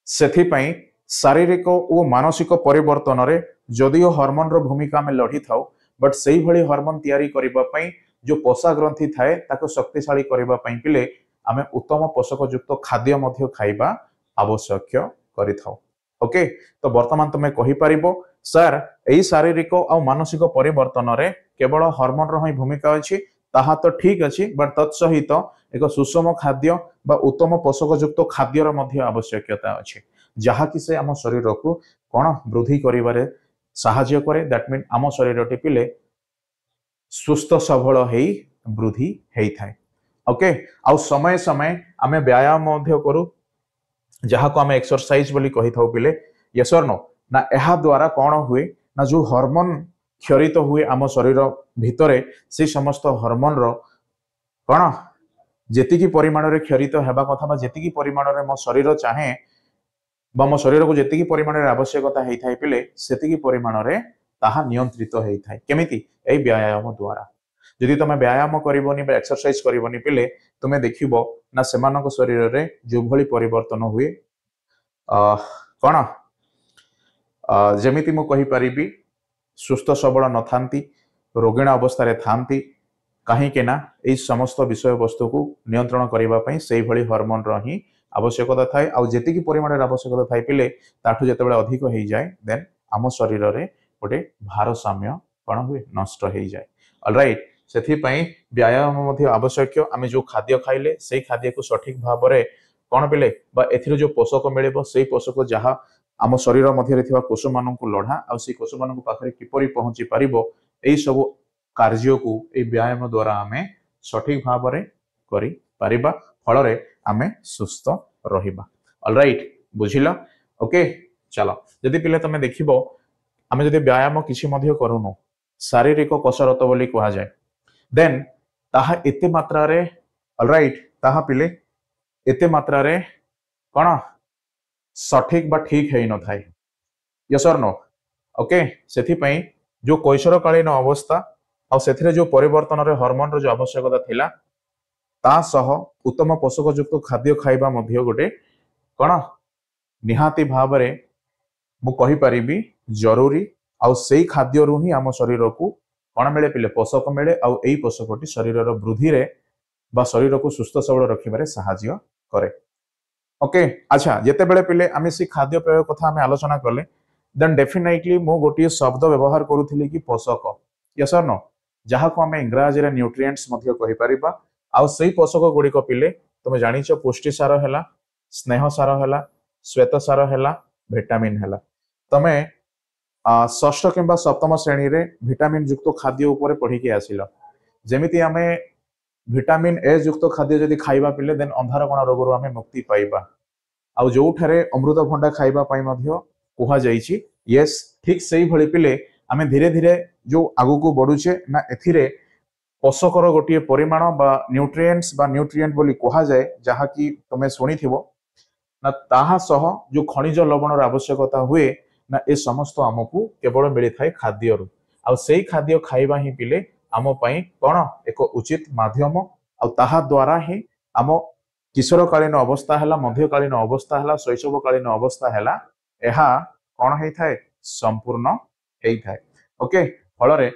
ସେଥିପାଇଁ ଶାରୀରିକ ଓ ମାନସିକ ପରିବର୍ତ୍ତନରେ ଯଦିଓ ହର୍ମୋନର ଭୂମିକା ଆମେ ଲଢିଥାଉ ବଟ୍ ସେଇଭଳି ହର୍ମୋନ ତିଆରି କରିବା ପାଇଁ ଯୋଉ ପୋଷା ଗ୍ରନ୍ଥି ଥାଏ ତାକୁ ଶକ୍ତିଶାଳୀ କରିବା ପାଇଁ ପିଲେ ଆମେ ଉତ୍ତମ ପୋଷକଯୁକ୍ତ ଖାଦ୍ୟ ମଧ୍ୟ ଖାଇବା ଆବଶ୍ୟକ କରିଥାଉ ଓକେ ତ ବର୍ତ୍ତମାନ ତମେ କହିପାରିବ ସାର୍ ଏଇ ଶାରୀରିକ ଆଉ ମାନସିକ ପରିବର୍ତ୍ତନରେ କେବଳ ହର୍ମୋନର ହିଁ ଭୂମିକା ଅଛି ତାହା ତ ଠିକ ଅଛି ବଟ୍ ତତ୍ ସହିତ ଏକ ସୁଷମ ଖାଦ୍ୟ ବା ଉତ୍ତମ ପୋଷକଯୁକ୍ତ ଖାଦ୍ୟର ମଧ୍ୟ ଆବଶ୍ୟକତା ଅଛି ଯାହାକି ସେ ଆମ ଶରୀରକୁ କଣ ବୃଦ୍ଧି କରିବାରେ ସାହାଯ୍ୟ କରେ ଦ୍ୟାଟ୍ ମିନ୍ ଆମ ଶରୀରଟି ପିଲେ ସୁସ୍ଥ ସବଳ ହେଇ ବୃଦ୍ଧି ହେଇଥାଏ ଓକେ ଆଉ ସମୟ ସମୟ ଆମେ ବ୍ୟାୟାମ ମଧ୍ୟ କରୁ ଯାହାକୁ ଆମେ ଏକ୍ସରସାଇଜ ବୋଲି କହିଥାଉ ପିଲେ ୟେସ୍ ଅର୍ नो ନା ଏହା ଦ୍ୱାରା କଣ ହୁଏ ନା ଯୋଉ ହର୍ମୋନ କ୍ଷରିତ ହୁଏ ଆମ ଶରୀର ଭିତରେ ସେ ସମସ୍ତ ହର୍ମୋନର କଣ ଯେତିକି ପରିମାଣରେ କ୍ଷରିତ ହେବା କଥା ବା ଯେତିକି ପରିମାଣରେ ମୋ ଶରୀର ଚାହେଁ ବା ମୋ ଶରୀରକୁ ଯେତିକି ପରିମାଣରେ ଆବଶ୍ୟକତା ହେଇଥାଏ ପିଲେ ସେତିକି ପରିମାଣରେ ତାହା ନିୟନ୍ତ୍ରିତ ହେଇଥାଏ କେମିତି ଏଇ ବ୍ୟାୟାମ ଦ୍ୱାରା ଯଦି ତମେ ବ୍ୟାୟାମ କରିବନି ବା ଏକ୍ସରସାଇଜ କରିବନି ପିଲେ ତୁମେ ଦେଖିବ ନା ସେମାନଙ୍କ ଶରୀରରେ ଯୋଉଭଳି ପରିବର୍ତ୍ତନ ହୁଏ କଣ ଯେମିତି ମୁଁ କହିପାରିବି ସୁସ୍ଥ ସବଳ ନଥାନ୍ତି ରୋଗୀଣ ଅବସ୍ଥାରେ ଥାନ୍ତି କାହିଁକି ନା ଏଇ ସମସ୍ତ ବିଷୟବସ୍ତୁକୁ ନିୟନ୍ତ୍ରଣ କରିବା ପାଇଁ ସେଇଭଳି ହର୍ମୋନର ହିଁ ଆବଶ୍ୟକତା ଥାଏ ଆଉ ଯେତିକି ପରିମାଣରେ ଆବଶ୍ୟକତା ଥାଏ ପିଲେ ତାଠୁ ଯେତେବେଳେ ଅଧିକ ହେଇଯାଏ ଦେନ୍ ଆମ ଶରୀରରେ ଗୋଟେ ଭାରସାମ୍ୟ କଣ ହୁଏ ନଷ୍ଟ ହେଇଯାଏ ଅଲରାଇଟ୍ ସେଥିପାଇଁ ବ୍ୟାୟାମ ମଧ୍ୟ ଆବଶ୍ୟକ ଆମେ ଯୋଉ ଖାଦ୍ୟ ଖାଇଲେ ସେଇ ଖାଦ୍ୟକୁ ସଠିକ ଭାବରେ କଣ ପିଲେ ବା ଏଥିରୁ ଯୋଉ ପୋଷକ ମିଳିବ ସେଇ ପୋଷକ ଯାହା ଆମ ଶରୀର ମଧ୍ୟରେ ଥିବା କୋଷମାନଙ୍କୁ ଲଢା ଆଉ ସେଇ କୋଷମାନଙ୍କ ପାଖରେ କିପରି ପହଞ୍ଚି ପାରିବ ଏଇ ସବୁ କାର୍ଯ୍ୟକୁ ଏଇ ବ୍ୟାୟାମ ଦ୍ୱାରା ଆମେ ସଠିକ ଭାବରେ କରିପାରିବା ଫଳରେ ଆମେ ସୁସ୍ଥ ରହିବା ଅଲରାଇଟ୍ ବୁଝିଲ ଓକେ ଚାଲ ଯଦି ପିଲେ ତମେ ଦେଖିବ ଆମେ ଯଦି ବ୍ୟାୟାମ କିଛି ମଧ୍ୟ କରୁନୁ ଶାରୀରିକ କସରତ ବୋଲି କୁହାଯାଏ ଦେନ୍ ତାହା ଏତେ ମାତ୍ରାରେ ଅଲରାଇଟ୍ ତାହା ପିଲେ ଏତେ ମାତ୍ରାରେ କଣ ସଠିକ ବା ଠିକ ହେଇନଥାଏ ୟେସ୍ ଅର୍ नो ଓକେ ସେଥିପାଇଁ ଯୋଉ କୈଶୋରକାଳୀନ ଅବସ୍ଥା ଆଉ ସେଥିରେ ଯୋଉ ପରିବର୍ତ୍ତନରେ ହର୍ମୋନର ଯୋଉ ଆବଶ୍ୟକତା ଥିଲା ତା ସହ ଉତ୍ତମ ପୋଷକଯୁକ୍ତ ଖାଦ୍ୟ ଖାଇବା ମଧ୍ୟ ଗୋଟେ କଣ ନିହାତି ଭାବରେ ମୁଁ କହିପାରିବି ଜରୁରୀ ଆଉ ସେଇ ଖାଦ୍ୟରୁ ହିଁ ଆମ ଶରୀରକୁ କଣ ମିଳେ ପିଲେ ପୋଷକ ମିଳେ ଆଉ ଏଇ ପୋଷକଟି ଶରୀରର ବୃଦ୍ଧିରେ ବା ଶରୀରକୁ ସୁସ୍ଥ ସବଳ ରଖିବାରେ ସାହାଯ୍ୟ କରେ ଓକେ ଆଚ୍ଛା ଯେତେବେଳେ ପିଲେ ଆମେ ସେ ଖାଦ୍ୟ ପେୟ କଥା ଆମେ ଆଲୋଚନା କଲେ ଦେନ୍ ଡେଫିନେଟଲି ମୁଁ ଗୋଟିଏ ଶବ୍ଦ ବ୍ୟବହାର କରୁଥିଲି କି ପୋଷକ ୟେସ୍ ଅର୍ नो जहाँ को आम इंग्राजी न्यूट्रिएंट्स कहि परिबा आउ सेही पोषक गुड़िक पिले तुम जानिछ पुष्टि सार है स्नेह सार है श्वेत सार है विटामिन है तमे षष्ठ किंबा सप्तम श्रेणी रे विटामिन युक्त खाद्य उपर पढ़ी आसिल जमिति आमे विटामिन ए युक्त खाद्य जदि खाइबा पिले देन अंधार कोण रोग आमे मुक्ति पाइबा आउ जो ठारे अमृतभंडा खाइबा पई मध्य कुहा जाइछि यस ठीक सही भली पिले आमे धीरे धीरे जो आगु को बढ़ुचे ना एथिरे पोषकर गोटे परिमाण बा न्यूट्रिएंट्स बा न्यूट्रिएंट बोली कुहा जाए जहाँ कि तुम शुणिथिबो ना ताहा सह जो खनिज लवण आवश्यकता हुए ना ए समस्त आमको केवल मिली थाए खाद्य रु आ सेही खाद्य खाइबा ही पिले आम पई कोन एक उचित माध्यम आ ताहा द्वारा ही आम किशोरकालीन अवस्था है मध्यकालीन अवस्था है शैशवकालीन अवस्था है यह कौन होता है संपूर्ण होता है ओके फल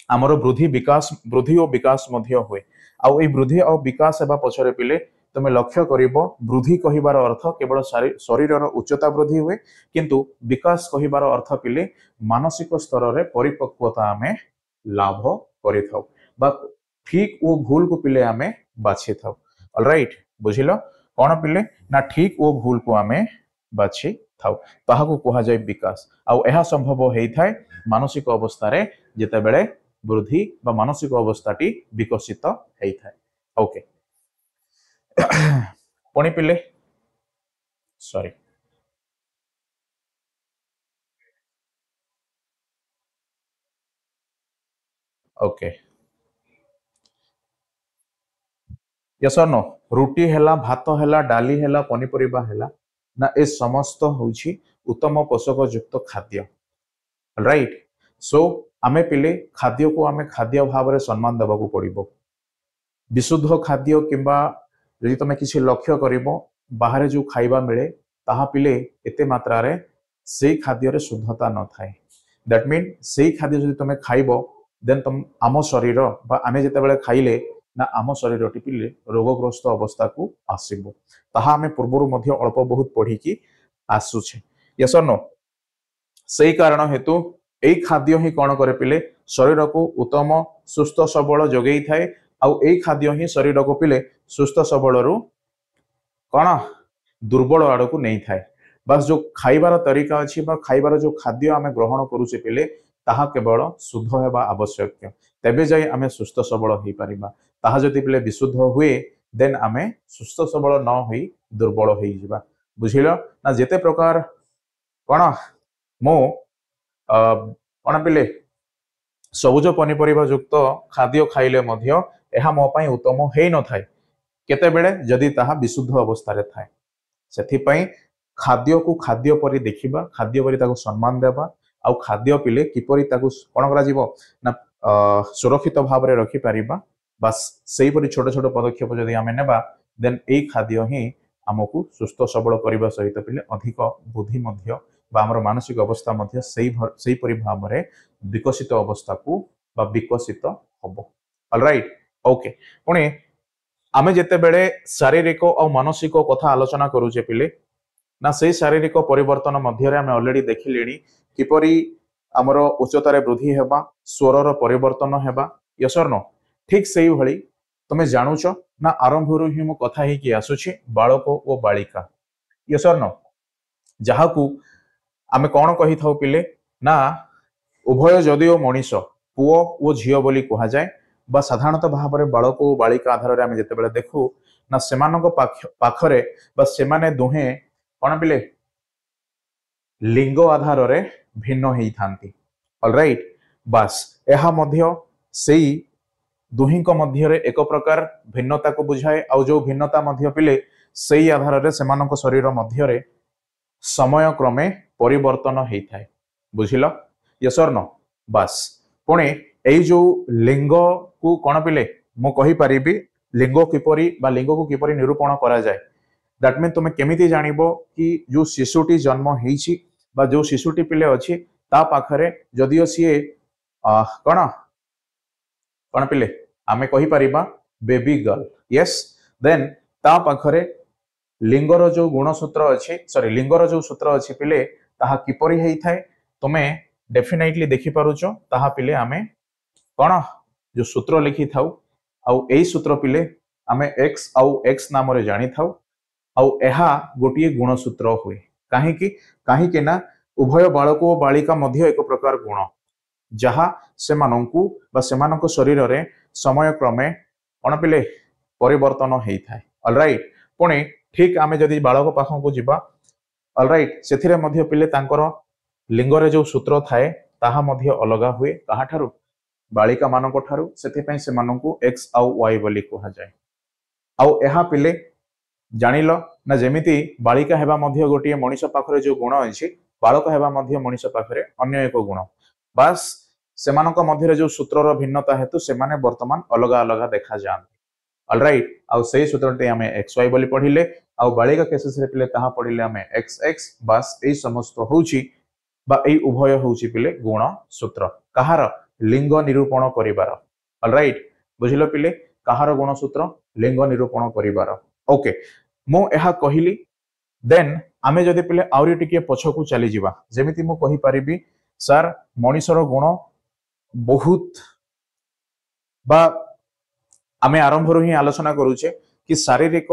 आमर वृद्धि और विकास मध्य हुए आउ ए वृद्धि और विकास हेबा पछरे पिले तुम लक्ष्य करिबो वृद्धि कहिबार अर्थ केवल शरीरर उच्चता वृद्धि हुए किंतु विकास कहिबार अर्थ पिले मानसिक स्तर रे परिपक्वता आमे लाभ करिथाउ बा ठीक ओ भूल को पिले आमे बाछि थाउ ऑलराइट बुझिलो कौन पिले ना ठीक ओ भूल को आमे बाछि थाउ ताहाको कुहा जाय विकास आउ एहा संभव होई थाए मानसिक अवस्था रे जेते बेले वृद्धि बा मानसिक अवस्थाटी विकसित होई थाए ओके पुणी पिले सॉरी ओके यस और नो रुटी हैला भात हैला डाली हैला पनीपरिबा हैला ना ए समस्त होउछि उत्तम पोषक युक्त खाद्य राइट सो आमे पिले खाद्य को आमे खाद्य भाव में सम्मान देवा पड़ो विशुद्ध खाद्य किंबा यदि तुम किसी लक्ष्य करिबो बाहर जो खाइबा मिले ताहा पिले एते मात्रा रे से खाद्य रे शुद्धता न थाए दैट मीन से खाद्य जदि तुम खाइबो देन तुम आम शरीर बा आमे जेते बेले खाइले ना आम शरीर टी पिले रोगग्रस्त अवस्था को आसीबो ताहा आमे पूर्वरु मध्य अल्प बहुत पढ़ी की आसुछे यस और नो सही कारण हेतु एई खाद्य ही कौन करे पिले शरीर को उत्तम सुस्थ सबल जोगई थाए आउ एई खाद्य ही शरीर को पिले सुस्थ सबल रु कौन दुर्बल आड़ को नहीं थाए बस जो खाइबार तरीका अच्छी बा खाइबार जो खाद्य आमे ग्रहण करूचे पिले ताहा केवल शुद्ध हेबा आवश्यक तेबे जाई आमे सुस्थ सबल होई परिबा ताहा जति पिले विशुद्ध हुए देन आमे सुस्थ सबल न होई दुर्बल होई जिबा बुझिलो ना जेते प्रकार कौन मो कौन पिले सबुज पनीपरिबा युक्त खाद्य खाइले मध्य एहा मो पई उत्तम हेई न थाए केते बेले जदि ताहा विशुद्ध अवस्था रे थाए सेथि पई खाद्य को खाद्य परि देखिबा खाद्य परि ताको सम्मान देबा आउ खाद्य पिले किपरि ताको कोन करा जिवो ना सुरक्षित भाव रे रखि परिबा बस सेही परि छोट छोट पदक्षेप जदि आमे नेबा देन एई खाद्य ही हमकु सुस्थ सबल करबा सहित पिले अधिक बुद्धि मध्य बा हमर मानसिक अवस्था मध्य सेही परि भाव रे विकसित अवस्था को बा विकसित हबो ऑलराइट ओके पुणी आमे जेते बेले शारीरिक और मानसिक कथा आलोचना करूचे पिले ना से शारीरिक परिवर्तन मध्य रे आमे ऑलरेडी देखिलेनी किपरि हमर उच्चतारे वृद्धि हेबा स्वरर परिवर्तन हेबा यस और नो ठीक सेही भली तमे जानुछ ना आरंभ रु ही मो कथा ही कि आसुछि बालक और बालिका यस और नो जहा को आमे कोन कहि थाउ पिले ना उभय जदिओ मनीष पुओ और झियो बोली कहा जाए बा साधारणतः भाव में बालक और बालिका आधार में जिते बेले देखू ना सेमानक पाखरे बा सेमाने दुहे कौन पिले लिंग आधार रे भिन्न होई थांती ऑलराइट बस एहा मध्य सेई दुहिंक मध्य रे एक प्रकार भिन्नता को बुझाए आ जो भिन्नता मध्य पिले सेई आधार रे सेमानक शरीर मध्य रे समय क्रमे परिवर्तन होई थाए बुझिलो यस और नो बस पुणे एई जो लिंग को कौन पिले मु कहि परिबी लिंग किपरि बा लिंग को किपरि निरूपण करा जाए दैट मीन तुम केमिति जानिबो कि जो शिशुटी जन्म हेछि बा जो शिशुटी पिले अछि ता पाखरे जदिओ सीए कौन कौन पिले आमे कहि परिबा बेबी गर्ल यस देन ता पाखरे लिंगर जो गुणसूत्र अछि सॉरी लिंगर जो सूत्र अछि पिले ताहा किपरि हेइ थाए तुमे डेफिनेटली देखि पारुचो ताहा पिले आमे कौन जो सूत्र लिखि थाउ आउ एई सूत्र पिले आमे x आउ x नाम रे जानि थाउ आउ एहा गोटिए गुणसूत्र हुए काहेकि काहेकि ना उभय बालक और बालिका मध्य एक प्रकार गुण जहा सेमानंकु बा सेमानंक शरीर रे समय क्रमे कोन पिले परिवर्तन होई थाए ऑलराइट पुणी ठीक आमे जदि बालक पाखन को जिबा ऑलराइट सेथिरे मध्य पिले तांकर लिंग रे जो सूत्र थाए ताहा मध्य अलगा हुए कहा ठारू बालिका मानक ठारू सेति पई सेमानंकु x आउ y बोली कहा जाय आउ एहा पिले जानिल ना जेमिति बालिका हेबा मध्य गोटिए मनीष पाखरे जो गुण अछि बालक हेबा मध्य मनीष पाखरे अन्य एक गुण बास सेमानक मध्य जो सूत्रर भिन्नता हेतु सेमाने वर्तमान अलगा अलगा देखा जान ऑलराइट आउ सेही सूत्रटे आमे xy बोली पढिले आउ बालिका केसेस रे पिले ताहा पढिले आमे xx बास एई समस्त होउची बा एई उभय होउची पिले गुण सूत्र कहार लिंग निरूपण करिवार ऑलराइट बुझिलो पिले कहार गुण सूत्र लिंग निरूपण करिवार ओके मु एहा कहिली देन आमे जदि पिले आउरी टिके पछकु चली जिबा जेमिति मु कहि परिबी सर मनीषर गुण बहुत बा आमे आरंभ रु ही आलोचना करूचे कि शारीरिक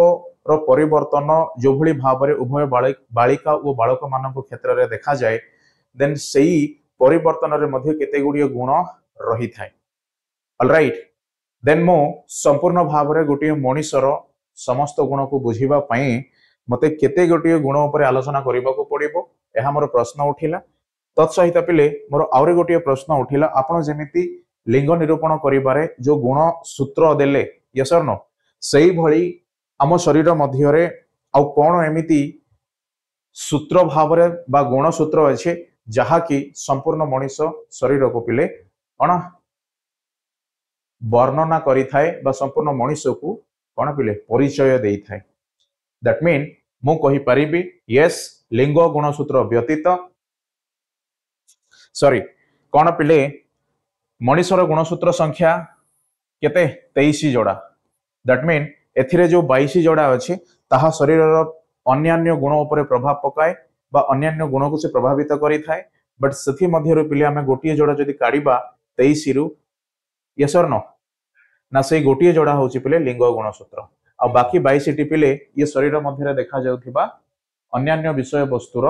रो परिवर्तन जो भली भाबरे उभय बालिका और बालक मानक क्षेत्र रे देखा जाए देन सेही परिवर्तन रे मध्ये केते गुडिय गुण रही थाए ऑलराइट देन मो संपूर्ण भाबरे गोटिए मनीषर समस्त गुण को बुझिबा पई मते केते गोटिए गुण ऊपर आलोचना करबा को पड़िबो एहा मोर प्रश्न उठिला तत्सहित पिले मोर आउरे गोटिए प्रश्न उठिला आपण जेमिति लिंग निरूपण करिबारे जो गुण सूत्र देले यस और नो सेही भली आम शरीर मध्य रे आउ कोन एमिति सूत्र भावरे बा गुण सूत्र अछि जहा कि संपूर्ण मनीष शरीर को पिले कोन वर्णना करि थाए बा संपूर्ण मनीष को कोन पिले परिचय देई थाए दैट मीन मु कहि परिबी यस लिंग गुण सूत्र व्यतीत सॉरी कोन पिले मनीषर गुणसूत्र संख्या केते 23 जोड़ा दैट मीन एथिरे जो 22 जोड़ा अछि ताहा शरीरर अन्यान्य गुण ऊपर प्रभाव पकाए बा अन्यान्य गुण को से प्रभावित करि थाए बट सथि मध्य रो पिले हमें गोटिए जोड़ा जदि काढिबा 23 रु यस और नो ना से गोटिए जोड़ा होछि पिले लिंग गुणसूत्र आ बाकी 22 टी पिले ये शरीर मध्य रे देखा जाउथिबा अन्यान्य विषय वस्तुर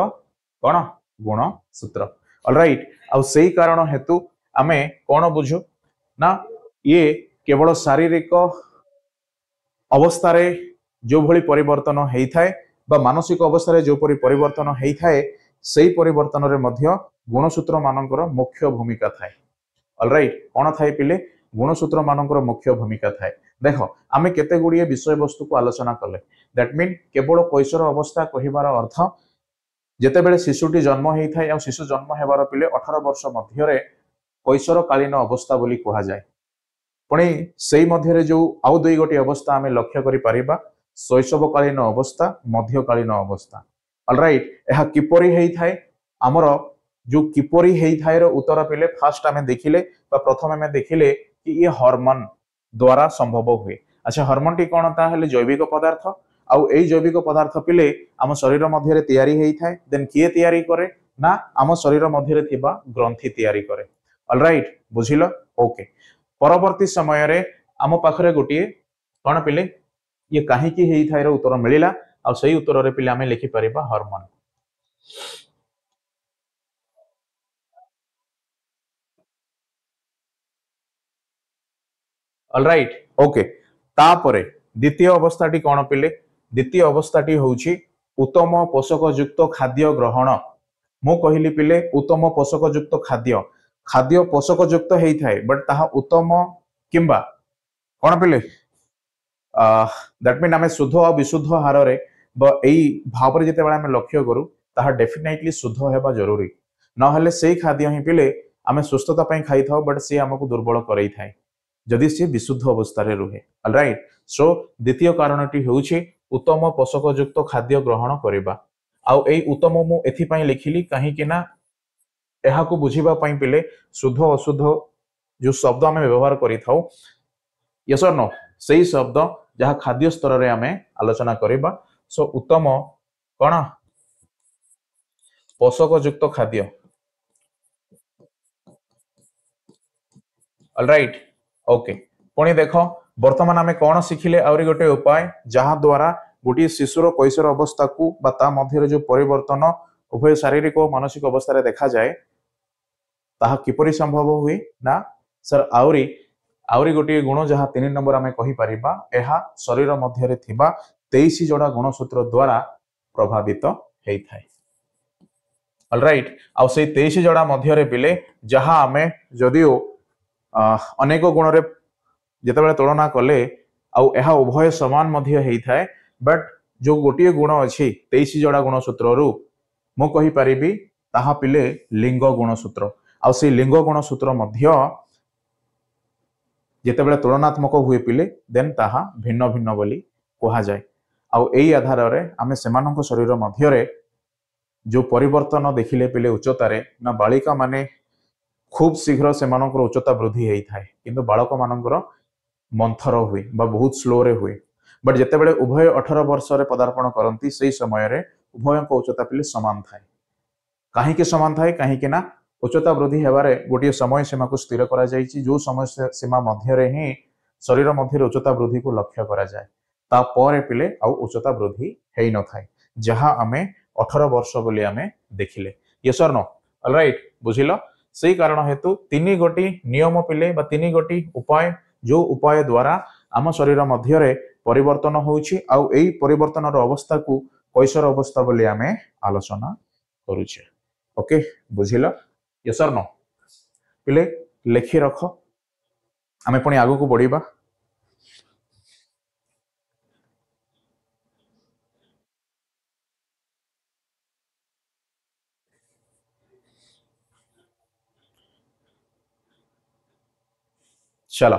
कोन गुण सूत्र ऑलराइट आ सेही कारण हेतु आमे कोन बुझु ना ये केवल शारीरिक अवस्था रे जो भली परिवर्तन हेई थाए बा मानसिक अवस्था रे जो परि परिवर्तन हेई थाए सेही परिवर्तन रे मध्य गुणसूत्र मानकर मुख्य भूमिका थाए ऑलराइट कोन थाए पिले गुणसूत्र मानकर मुख्य भूमिका थाए देखो आमे केते गुडिए विषय वस्तु को आलोचना कले दैट मीन केवल कैशोर अवस्था कहिबार अर्थ जेते बेले शिशुटी जन्म हेई थाए आ शिशु जन्म हेबार पिले 18 वर्ष मध्य रे कैशोर कालीन अवस्था बोली कहा जाए पुणी सेही मध्य रे जो आउ दुई गोटी अवस्था आमे लक्ष्य करि परिबा शैशवकालीन अवस्था मध्यकालीन अवस्था ऑलराइट एहा किपरि हेई थाए हमर जो किपरि हेई थाए रो उत्तर पिले फास्ट आमे देखिले बा प्रथम आमे देखिले कि ये हार्मोन द्वारा संभव हुए अच्छा हार्मोन टी कोन ता हेले जैविक पदार्थ आउ एई जैविक पदार्थ पिले आम शरीर मध्य रे तयारी हेई थाए देन किए तयारी करे ना आम शरीर मध्य रे थिबा ग्रंथि तयारी करे ऑलराइट बुझिलो ओके परवर्ती समय रे आम पाखरे गोटिए कोन पिले ये काहे की हेई थाए रो उत्तर मिलिला आ सही उत्तर रे पिले आमे लिखि परिबा हार्मोन ऑलराइट ओके तापरे द्वितीय अवस्थाटी कोन पिले द्वितीय अवस्थाटी होउची उत्तम पोषक युक्त खाद्य ग्रहण मु कहिली पिले उत्तम पोषक युक्त खाद्य खाद्य पोषक युक्त हेई थाए बट ताहा उत्तम किंबा कोन पिले दैट मीन आमे शुद्ध और विशुद्ध हार रे एई भाव रे जते बेला आमे लक्ष्य करू ताहा डेफिनेटली शुद्ध हेबा जरूरी न हेले सेही खाद्य ही पिले आमे सुस्थता पई खाई थाओ बट से हमकु दुर्बल करई थाए जदि से विशुद्ध अवस्था रे रुहे ऑलराइट सो द्वितीय कारणटी होउची उत्तम पोषक युक्त खाद्य ग्रहण करिबा आउ एई उत्तम मु एथि पई लिखिली काहे कि ना एहा को बुझिबा पई पिले शुद्ध अशुद्ध जो शब्द आमे व्यवहार करि थाओ यस और नो सेही शब्द जहा खाद्य स्तर रे आमे आलोचना करिबा सो उत्तम कोन पोषक युक्त खाद्य ऑलराइट ओके पुणी देख वर्तमान आम कौन शिखिले आउरी गोटे उपाय जहा द्वारा गोटे शिशुर कैशोर अवस्था को बा ता मध्य जो परिवर्तन उभय शारीरिक और मानसिक अवस्था देखा जाए ताहा किपरि संभव हुए ना सर आउरी आउरी गोटे गुण जहाँ 3 नंबर आम कहीपरिबा एहा शरीर मध्य 23 जोड़ा गुणसूत्र द्वारा प्रभावित होता है ऑलराइट आउ से 23 जोड़ा मध्य पिले जहाँ आम जदिओ अनेक गुण रे जितेबाला तुलना कले आउ एहा उभय समान मध्य होता है बट जो गोटे गुण अच्छी 23 जोड़ा गुणसूत्र रु मु कहि परिबी ताहा पिले लिंग गुणसूत्र आउ से लिंग गुणसूत्र मध्य जितेबाला तुलनात्मक हुए पिले देन ताहा भिन्न भिन्न बोली कहा जाए आउ एई आधार रे आमे सेमानक शरीर मध्य रे जो परिवर्तन देखिले पिले उच्चतारे ना बालिका माने खूब शीघ्र सेमानकर उच्चता वृद्धि होता है किंतु बालक मानकर मंथर हुए बा बहुत स्लो रे हुए बट जितेबाला उभय 18 वर्ष रे पदार्पण करती से समय रे उभय उच्चता पिले समान थाए कहीं समान थाए कहीं ना उच्चता वृद्धि हेबारे गोटे समय सीमा को स्थिर करा जायछि जो समय सीमा मध्य रे ही शरीर मध्य उच्चता वृद्धि को लक्ष्य करा जाए तापर पिले आउ उच्चता वृद्धि हेई न थाए जहां आमे 18 वर्ष बोली आमे देखिले यस और नो ऑलराइट बुझिलो सेही कारण हेतु 3 गोटी नियम पिले बा 3 गोटी उपाय जो उपाय द्वारा आम शरीर मध्य रे परिवर्तन होउछि आउ एई परिवर्तन अवस्था को कैशोर अवस्था बोली आमे आलोचना करूछे ओके बुझिलो यस और नो पिले लेखि रख आमे पुणी आगु को बढ़िबा चलो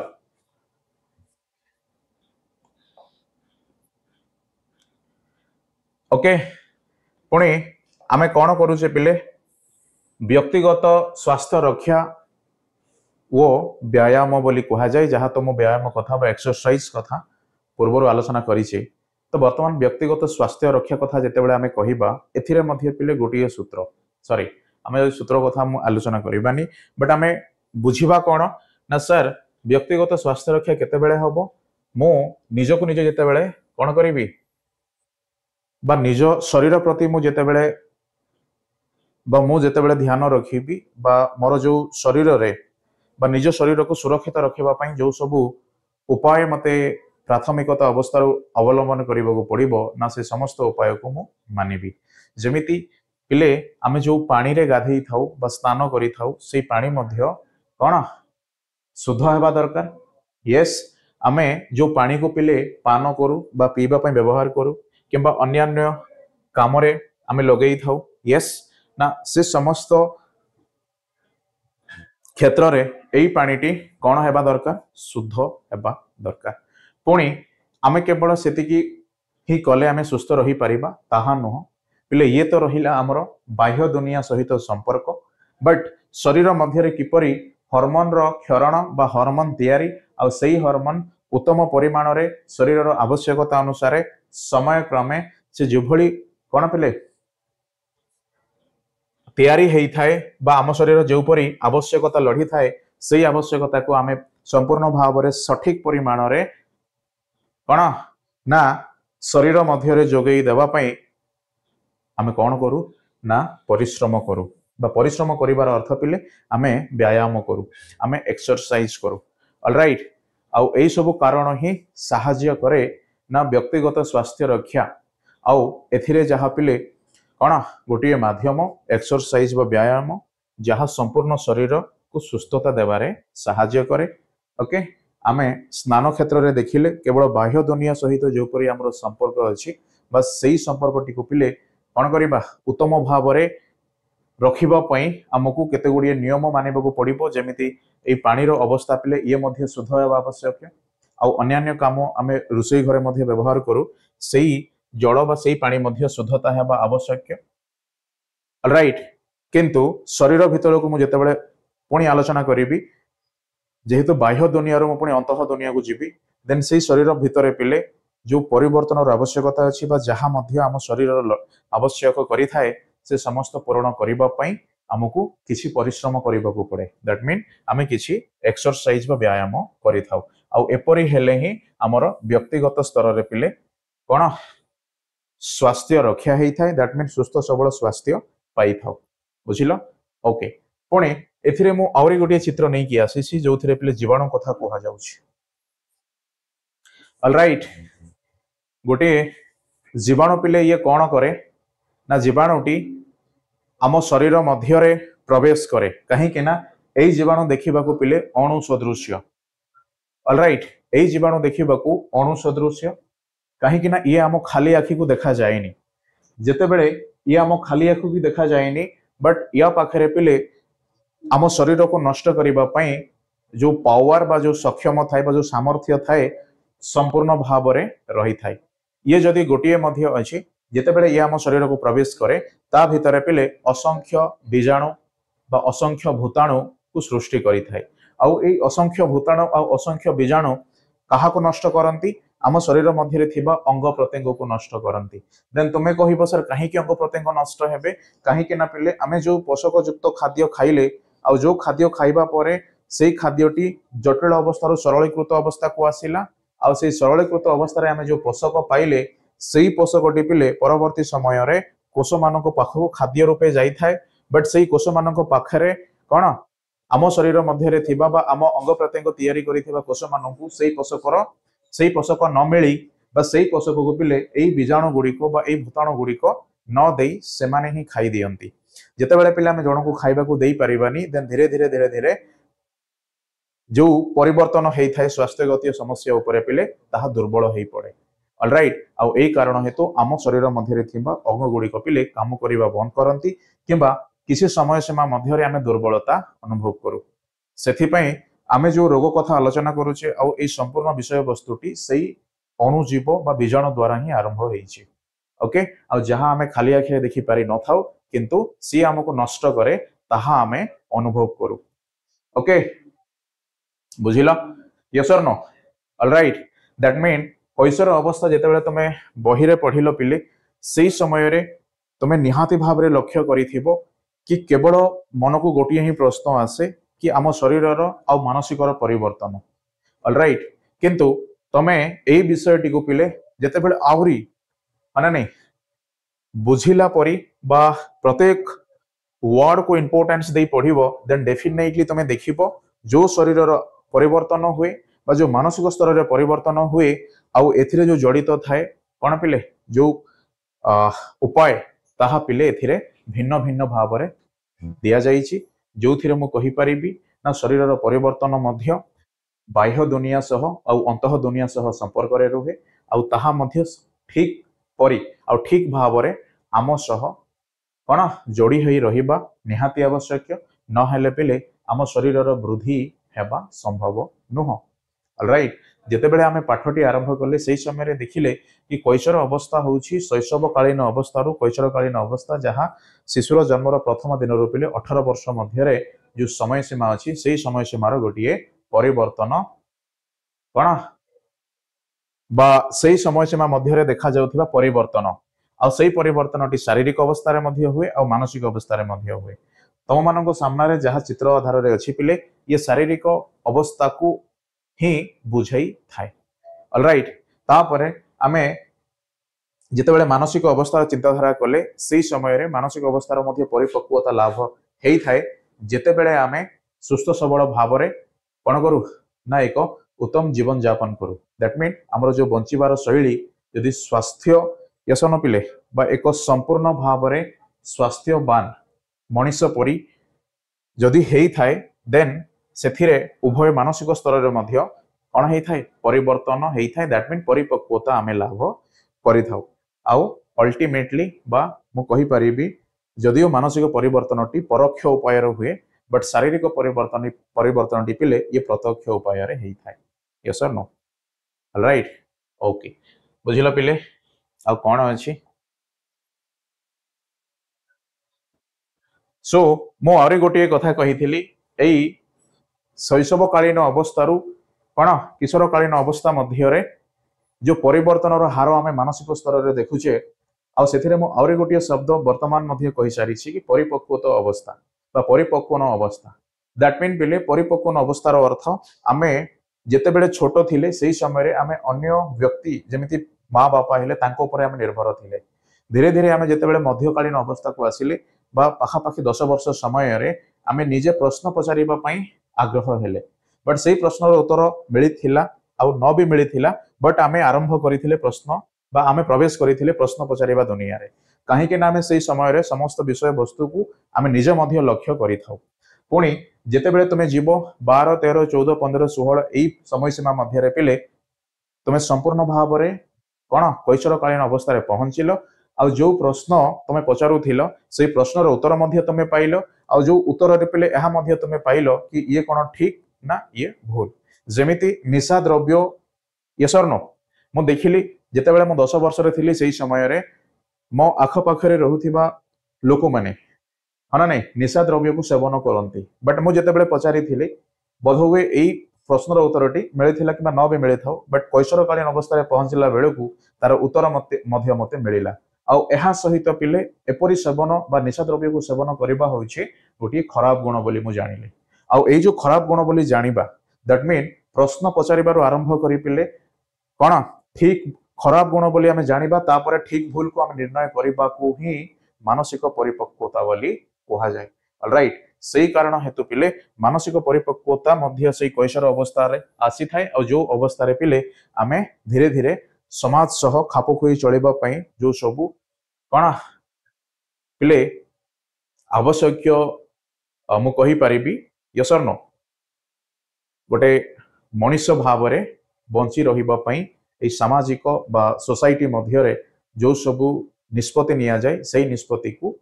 ओके पुणी आमे कौन करूचे पिले व्यक्तिगत स्वास्थ्य रक्षा वो व्यायाम बोली कहा जाए जहाँ तो मु व्यायाम कथा बा एक्सरसाइज कथा पूर्व आलोचना करिचे तो वर्तमान व्यक्तिगत स्वास्थ्य रक्षा कथा जितेबाला आमे कहिबा एथिरे मध्य पिले गोटिए सूत्र सॉरी आमे सूत्र कथा मु आलोचना करिबानी बट आमे बुझिबा कोन ना सर व्यक्तिगत स्वास्थ्य रक्षा केतेबेले हबो मु निजको निज जेतेबेले कोन करिबी बा निज शरीर प्रति मु जेतेबेले बा मु जेतेबेले ध्यान रखिबी बा मोर जो शरीर रे बा निज शरीर को सुरक्षित रखिबा पई जो सब उपाय मते प्राथमिकता अवस्था अवलंबन करने को पड़ो ना से समस्त उपाय को मु मानिबी जेमिति पिले आमे जो पानी रे गाधई थाउ बा स्नान करि थाउ से पानी मध्य कोन शुद्ध हेबा दरकार यस आमे जो पानी को पिले पान करू बा पीबा पई व्यवहार करू किंबा अन्यान्य काम रे आमे लगेई थाउ यस ना से समस्त क्षेत्र रे एई पानीटी कौन हेबा दरकार शुद्ध हेबा दरकार पुणी आमे केवल सेतिकी ही कले आमे सुस्थ रही परिबा ताहा नुह पिले ये तो रहिला हमर बाह्य दुनिया सहित संपर्क बट शरीर मध्य किपरि हार्मोन रो क्षरण बा हार्मोन तैयारी आ सही हार्मोन उत्तम परिमाण रे शरीर रो आवश्यकता अनुसार समय क्रमे से जोभली कोन पिले तैयारी हेई थाए बा आम शरीर जो परी आवश्यकता लड़ी थाए से आवश्यकता को आमे संपूर्ण भाव रे सठिक परिमाण रे कोन ना शरीर मध्य रे जोगई देवा पई आमे कोन करू ना परिश्रम करू बा परिश्रम करिवार अर्थ पिले आमे व्यायाम करू आमे एक्सरसाइज करू ऑलराइट आउ एई सब कारण ही सहाय्य करे ना व्यक्तिगत स्वास्थ्य रक्षा आउ एथिरे जहा पिले कौन गोटे माध्यम एक्सरसाइज व व्यायाम जहाँ संपूर्ण शरीर को सुस्थता देवारे साहाय्य करे ओके आमे स्नान क्षेत्र रे देखिले केवल बाह्य दुनिया सहित जोपरी हमर संपर्क अछि बस सही संपर्क टी को पिले कौन करिबा उत्तम भाव रे रखिबा पई हमकु केते गुडिए नियम मानिबा पड़िबो जेमिति एई पानी रो अवस्था पिले ये मध्य शुद्ध हेबा आवश्यक आ अन्यान्य काम आमे रुसई घरे मध्य व्यवहार करू सेई जल बा सेई पानी मध्य शुद्धता हेबा आवश्यक राइट किंतु शरीर भीतर को मु जेतेबेले पुणी आलोचना करिबी जेहेतु बाह्य दुनिया रो मु पुणी अंतः दुनिया को जीवी देन सेई शरीर भीतर पिले जो परिवर्तन आवश्यकता अछि बा जहा मध्य आम शरीर आवश्यक करि थाए से समस्त पूर्ण करिबा पई आमको किसी परिश्रम करने को पड़े दैट मीन आम कि एक्सरसाइज बा व्यायाम करि थाउ आउ एपरि हेले ही आमर व्यक्तिगत स्तर रे पिले कोन स्वास्थ्य रक्षा हेई थाए दैट मीन सुस्थ सबल स्वास्थ्य पाई थाउ बुझिलो ओके पुणी एथिरे मु आउरी गोटे चित्र नै कि आसीसी जोथिरे पिले जीवाणु कथा कुहा जाउछि ऑलराइट गोटे जीवाणु पिले ये कौन करे ना जीवाणुटी आम शरीर मध्य प्रवेश करे कहीं ना यही जीवाणु देखा पिले अणु सदृश्य ऑलराइट यही जीवाणु देखा अणु सदृश्य कहीं ना ये आम खाली आखि को देखा जाएनी जिते बड़े ये आम खाली आखि को देखा जाएनी बट या पाखरे पिले आम शरीर को नष्ट करने जो पावर बा जो सक्षम थाए जो सामर्थ्य थाए संपूर्ण भाव में रही थाए ये जदि गोटे अच्छी जितेबले ये आम शरीर को प्रवेश करे ता भितर पिले असंख्य बीजाणु बा असंख्य भूताणु को सृष्टि करि थाए आउ ए असंख्य भूताणु आ असंख्य बीजाणु कहा को नष्ट करती आम शरीर मध्य थिबा अंग प्रत्यंग को नष्ट करती देन तुम्हें कहब सर कहीं अंग प्रत्यंग नष्ट हेबे कहीं ना पिले आमे जो पोषक युक्त खाद्य खाइले आ जो खाद्य खाइबा परे से खाद्यटी जटिल अवस्था सरलीकृत अवस्था को आसिला आ से सरलीकृत अवस्था आमे जो पोषक पाइले से पोषकटी पिले परवर्ती समय रे कोष मानक पाखक खाद्य रूपे जाई थाए बट से कोष मानक पाखरे कौन आम शरीर मध्य थिबा बा आम अंग प्रत्यंग तैयारी करिथिबा कोष मानकु से पोषक न मिली बा से पोषक को पिले एई बीजाणु गुड़िक बा एई भूताणु गुड़िक न देई से माने ही खाई दियंती जेतेबेले पिले आमे जणको खाइबा को देई परिबानी देन धीरे धीरे धीरे धीरे जो परिवर्तन हेई थाए स्वास्थ्यगत समस्या उपरे पिले ताहा दुर्बल हेई पड़े ऑलराइट आउ एई कारण हेतु आम शरीर मध्य थिबा अंग गुड़िक पिले काम करिबा बंद करंती किंबा किसी समय सीमा मध्य आमे दुर्बलता अनुभव करू सेथिपई आमे जो रोग कथा आलोचना करूचे आउ ए संपूर्ण विषय वस्तुटी सेई अणुजीव बा बीजाणु द्वारा ही आरंभ होईछि ओके आउ जहां आमे खाली आखिरे देखि पारि न थाउ किंतु सी हमको नष्ट करे ताहा आमे अनुभव करू ओके बुझिला यस और नो ऑलराइट दैट मीन कैशोर अवस्था जेतेबेले तमे बही रे पढिलो पिले सेई समय रे तमे निहाती भाव रे लक्ष्य करिथिबो कि केवल मन को गोटिए ही प्रश्न आसे कि आम शरीर आ मानसिक परिवर्तन ऑलराइट किंतु तमे ए विषयटी को पिले जेतेबेले आहुरी माने नहीं बुझिला परी बा प्रत्येक वर्ड को इंपोर्टेंस दे पढ़िबो देन डेफिनेटली तमे देखिबो जो शरीर परिवर्तन हुए बा जो मानसिक स्तर रे परिवर्तन हुए आउ एथिरे जो जड़ित थाए कोन पिले जो उपाय ताहा पिले एथिरे भिन्न भिन्न भाव रे दिया जाइछि जो थिरे मु कहि परिबी ना शरीर परिवर्तन मध्य बाह्य दुनिया सह आउ अंतः दुनिया सह संपर्क रे रुहे आउ ताहा मध्य ठीक परी आउ ठीक भाव रे आम सह कोन जोड़ी होई रहिबा निहाती आवश्यक न हेले पिले आम शरीर वृद्धि हेबा संभव नुह ऑलराइट जेतेबेले आमे पाठटी आरंभ कले सेही समय रे देखिले कि कैशोर अवस्था होउछि शैशवकालीन अवस्था रु कैशोरकालीन अवस्था जहाँ शिशुर जन्मर प्रथम दिन रु पिले 18 वर्ष मध्य रे जो समय सीमा अछि सेही समय सीमार गोटिए परिवर्तन कोन बा सेही समय सीमा मध्य रे देखा जाउथिबा परिवर्तन आ सेही परिवर्तनटी शारीरिक अवस्था रे मध्य हुए आ मानसिक अवस्था रे मध्य हुए तम मानक सामना रे जहाँ चित्र आधार रे अछि पिले ये शारीरिक अवस्था को ही बुझाई थाए ऑलराइट तापरे आमे जितेबेले मानसिक अवस्था चिंताधारा कले से समय रे मानसिक अवस्थार मध्य परिपक्वता लाभ हेई थाए जितेबेले आमे सुस्थ सबल भाव रे कोन करू ना एक उत्तम जीवन यापन करू दैट मीन हमर जो बंचिबार शैली यदि स्वास्थ्य यसन पिले बा एक संपूर्ण भाव रे स्वास्थ्यवान मनीष परी जदि हेई थाए देन सेथिरे उभय मानसिक स्तर रे मध्य कोन हेई थाए परिवर्तन हेई थाए दैट मीन परिपक्वता आमे लाभ करि थाउ आउ अल्टीमेटली बा मु कहि परिबी जदियो मानसिक परिवर्तनटी परोक्ष उपाय रे हुए बट शारीरिक परिवर्तनटी पिले ये प्रत्यक्ष उपाय रे हेई थाए यस और नो ऑलराइट ओके बुझिला पिले आ कोन अछि सो मो आरे गोटे कथा कहिथिली एई शैशवकालीन अवस्थारू कौन किशोरकालीन अवस्था मध्य जो परिवर्तन हार आम मानसिक स्तर में देखुचे आउ से गोटे शब्द वर्तमान कही सारी कि परिपक्वता अवस्था बा परिपक्वन अवस्था दैट मीन पिले परिपक्वन अवस्थार अर्थ आमे जेतेबेले छोट थिले सेही समय रे आमे अन्य व्यक्ति जेमिति माँ बापा हेले तांको ऊपर आमे निर्भर थिले धीरे धीरे आमे जेतेबेले मध्यकालीन अवस्था को आसिले बा पाखापाखि 10 वर्ष समय रे आमे निजे प्रश्न पचारिबा पई आग्रह हेले बट सेही प्रश्नर उत्तर मिलिथिला आ न भी मिलिथिला बट आमे आरंभ करिथिले प्रश्न बा आमे प्रवेश करिथिले प्रश्न पचारिबा दुनिया रे काहे कि ना आमे सेही समय रे समस्त विषय वस्तु को आमे निजे मध्य लक्ष्य करिथाउ पुणी जेतेबेले तुमे जीव 12 13 14 15 16 एई समय सीमा मध्य रे पिले तुमे संपूर्ण भाव रे कोन कैशोरकालीन अवस्था रे पहुंचिलो आ जो प्रश्न तुमे पचारुथिलो सेही प्रश्नर उत्तर मध्य तुमे पाइलो आ जो उत्तर रे पिले एहा मध्य तुमे पाइलो कि ये कोन ठीक ना ये भूल जेमिति निशा द्रव्य यस और नो मु देखिली जेतेबेले मु 10 वर्ष रे थिली सेही समय रे मो आख पाखरे रहुथिबा लोक माने हना नहीं निशा द्रव्य को सेवन करती बट मुझे जितेबाला पचारि बोधहुए यही प्रश्नर उत्तरटी मिलता कि न भी मिली था बट कैशोरकालीन अवस्था पहुंचला बेलू तार उत्तर मत मिलला आ सहित पिले एपरी सेवन बा निशा द्रव्य को सेवन करवा होची गोटे खराब गुण बोली मु जानिले आ जो खराब गुण बोली जानिबा दैट मीन प्रश्न पचारिबार आरंभ करी पिले कौन ठीक खराब गुण बोली आमे जानिबा तापर ठीक भूल को आमे निर्णय करबा को ही मानसिक परिपक्वता बोली कहा जाए ऑलराइट सही कारण हेतु पिले मानसिक परिपक्वता मध्य से कैशोर अवस्था रे आसी थाए और जो अवस्था रे पिले आमे धीरे धीरे समाज सह खाप खुई चलिबा पई जो सबु कोन पिले आवश्यक मु कहि परिबी यस और नो गोटे मनुष्य भाव रे बंची रहिबा पई ए सामाजिक बा सोसाइटी मध्य रे जो सबु निष्पत्ति निया जाए सही निष्पत्ति को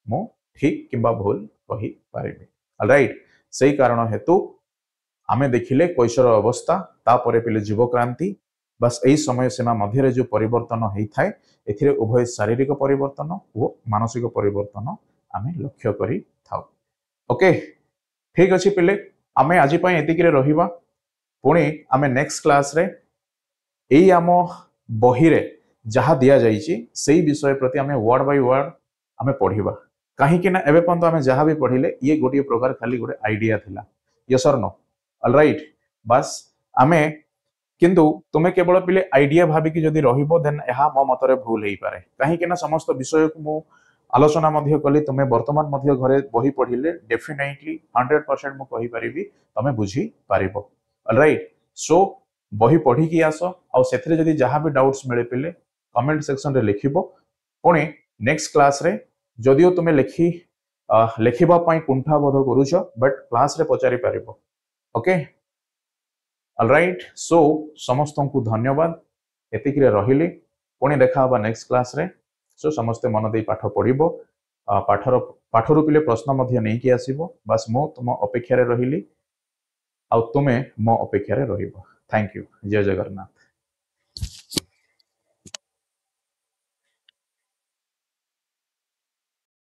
मु ठीक किंबा भूल कही पारिबे ऑलराइट सही कारण हेतु आमे देखिले कैशोर अवस्था तापरे पिले जीवक्रांति बस यही समय सीमा मध्य जो परिवर्तन होता है एथिरे उभय शारीरिक परिवर्तन और मानसिक परिवर्तन आमे लक्ष्य करी थाउ ओके ठीक अछि पिले आमे आज पई एतिकी रे रहिबा पुणी आमे नेक्स्ट क्लास रे एई आम बही रे जहा दिया जाइछि सेही विषय प्रति आमे वर्ड बाय वर्ड आमे पढिबा कहीं ना एवं पर्यंत आम जहाँ भी पढ़िले ये गोटे प्रकार खाली गोटे आइडिया थिला यस और नो ऑलराइट बस आमे किंतु तुमे केवल पिले आइडिया भाविकी जदि रहिबो देन एहा मो मतरे भूल हेई पारे कहीं ना समस्त विषय को मु आलोचना मध्य कली तुमे वर्तमान मध्य घरे बही पढ़िले डेफिनेटली 100% मु कहि परिबी तुमे बुझी पारिबो ऑलराइट सो बही पढ़ी की आसो आ सेथिरे जदि जहाँ भी डाउट्स मिले पिले कमेंट सेक्शन रे लिखिबो पुणी नेक्स्ट क्लास रे जदियो तुमे लिखिबा पई कुंठा बोध करूछ बट क्लास रे पचारि पारिबो ओके ऑलराइट सो समस्त को धन्यवाद एतिकी रे रहिली पुणी देखा हबा नेक्स्ट क्लास रे सो समस्त मन दे पाठ पढिबो पाठरू पिले प्रश्न मध्य नहीं कि आसीबो बस मो तुम अपेक्षा रे रहिली आ तुमे मो अपेक्षा रे रहिबो थैंक यू जय जगन्नाथ।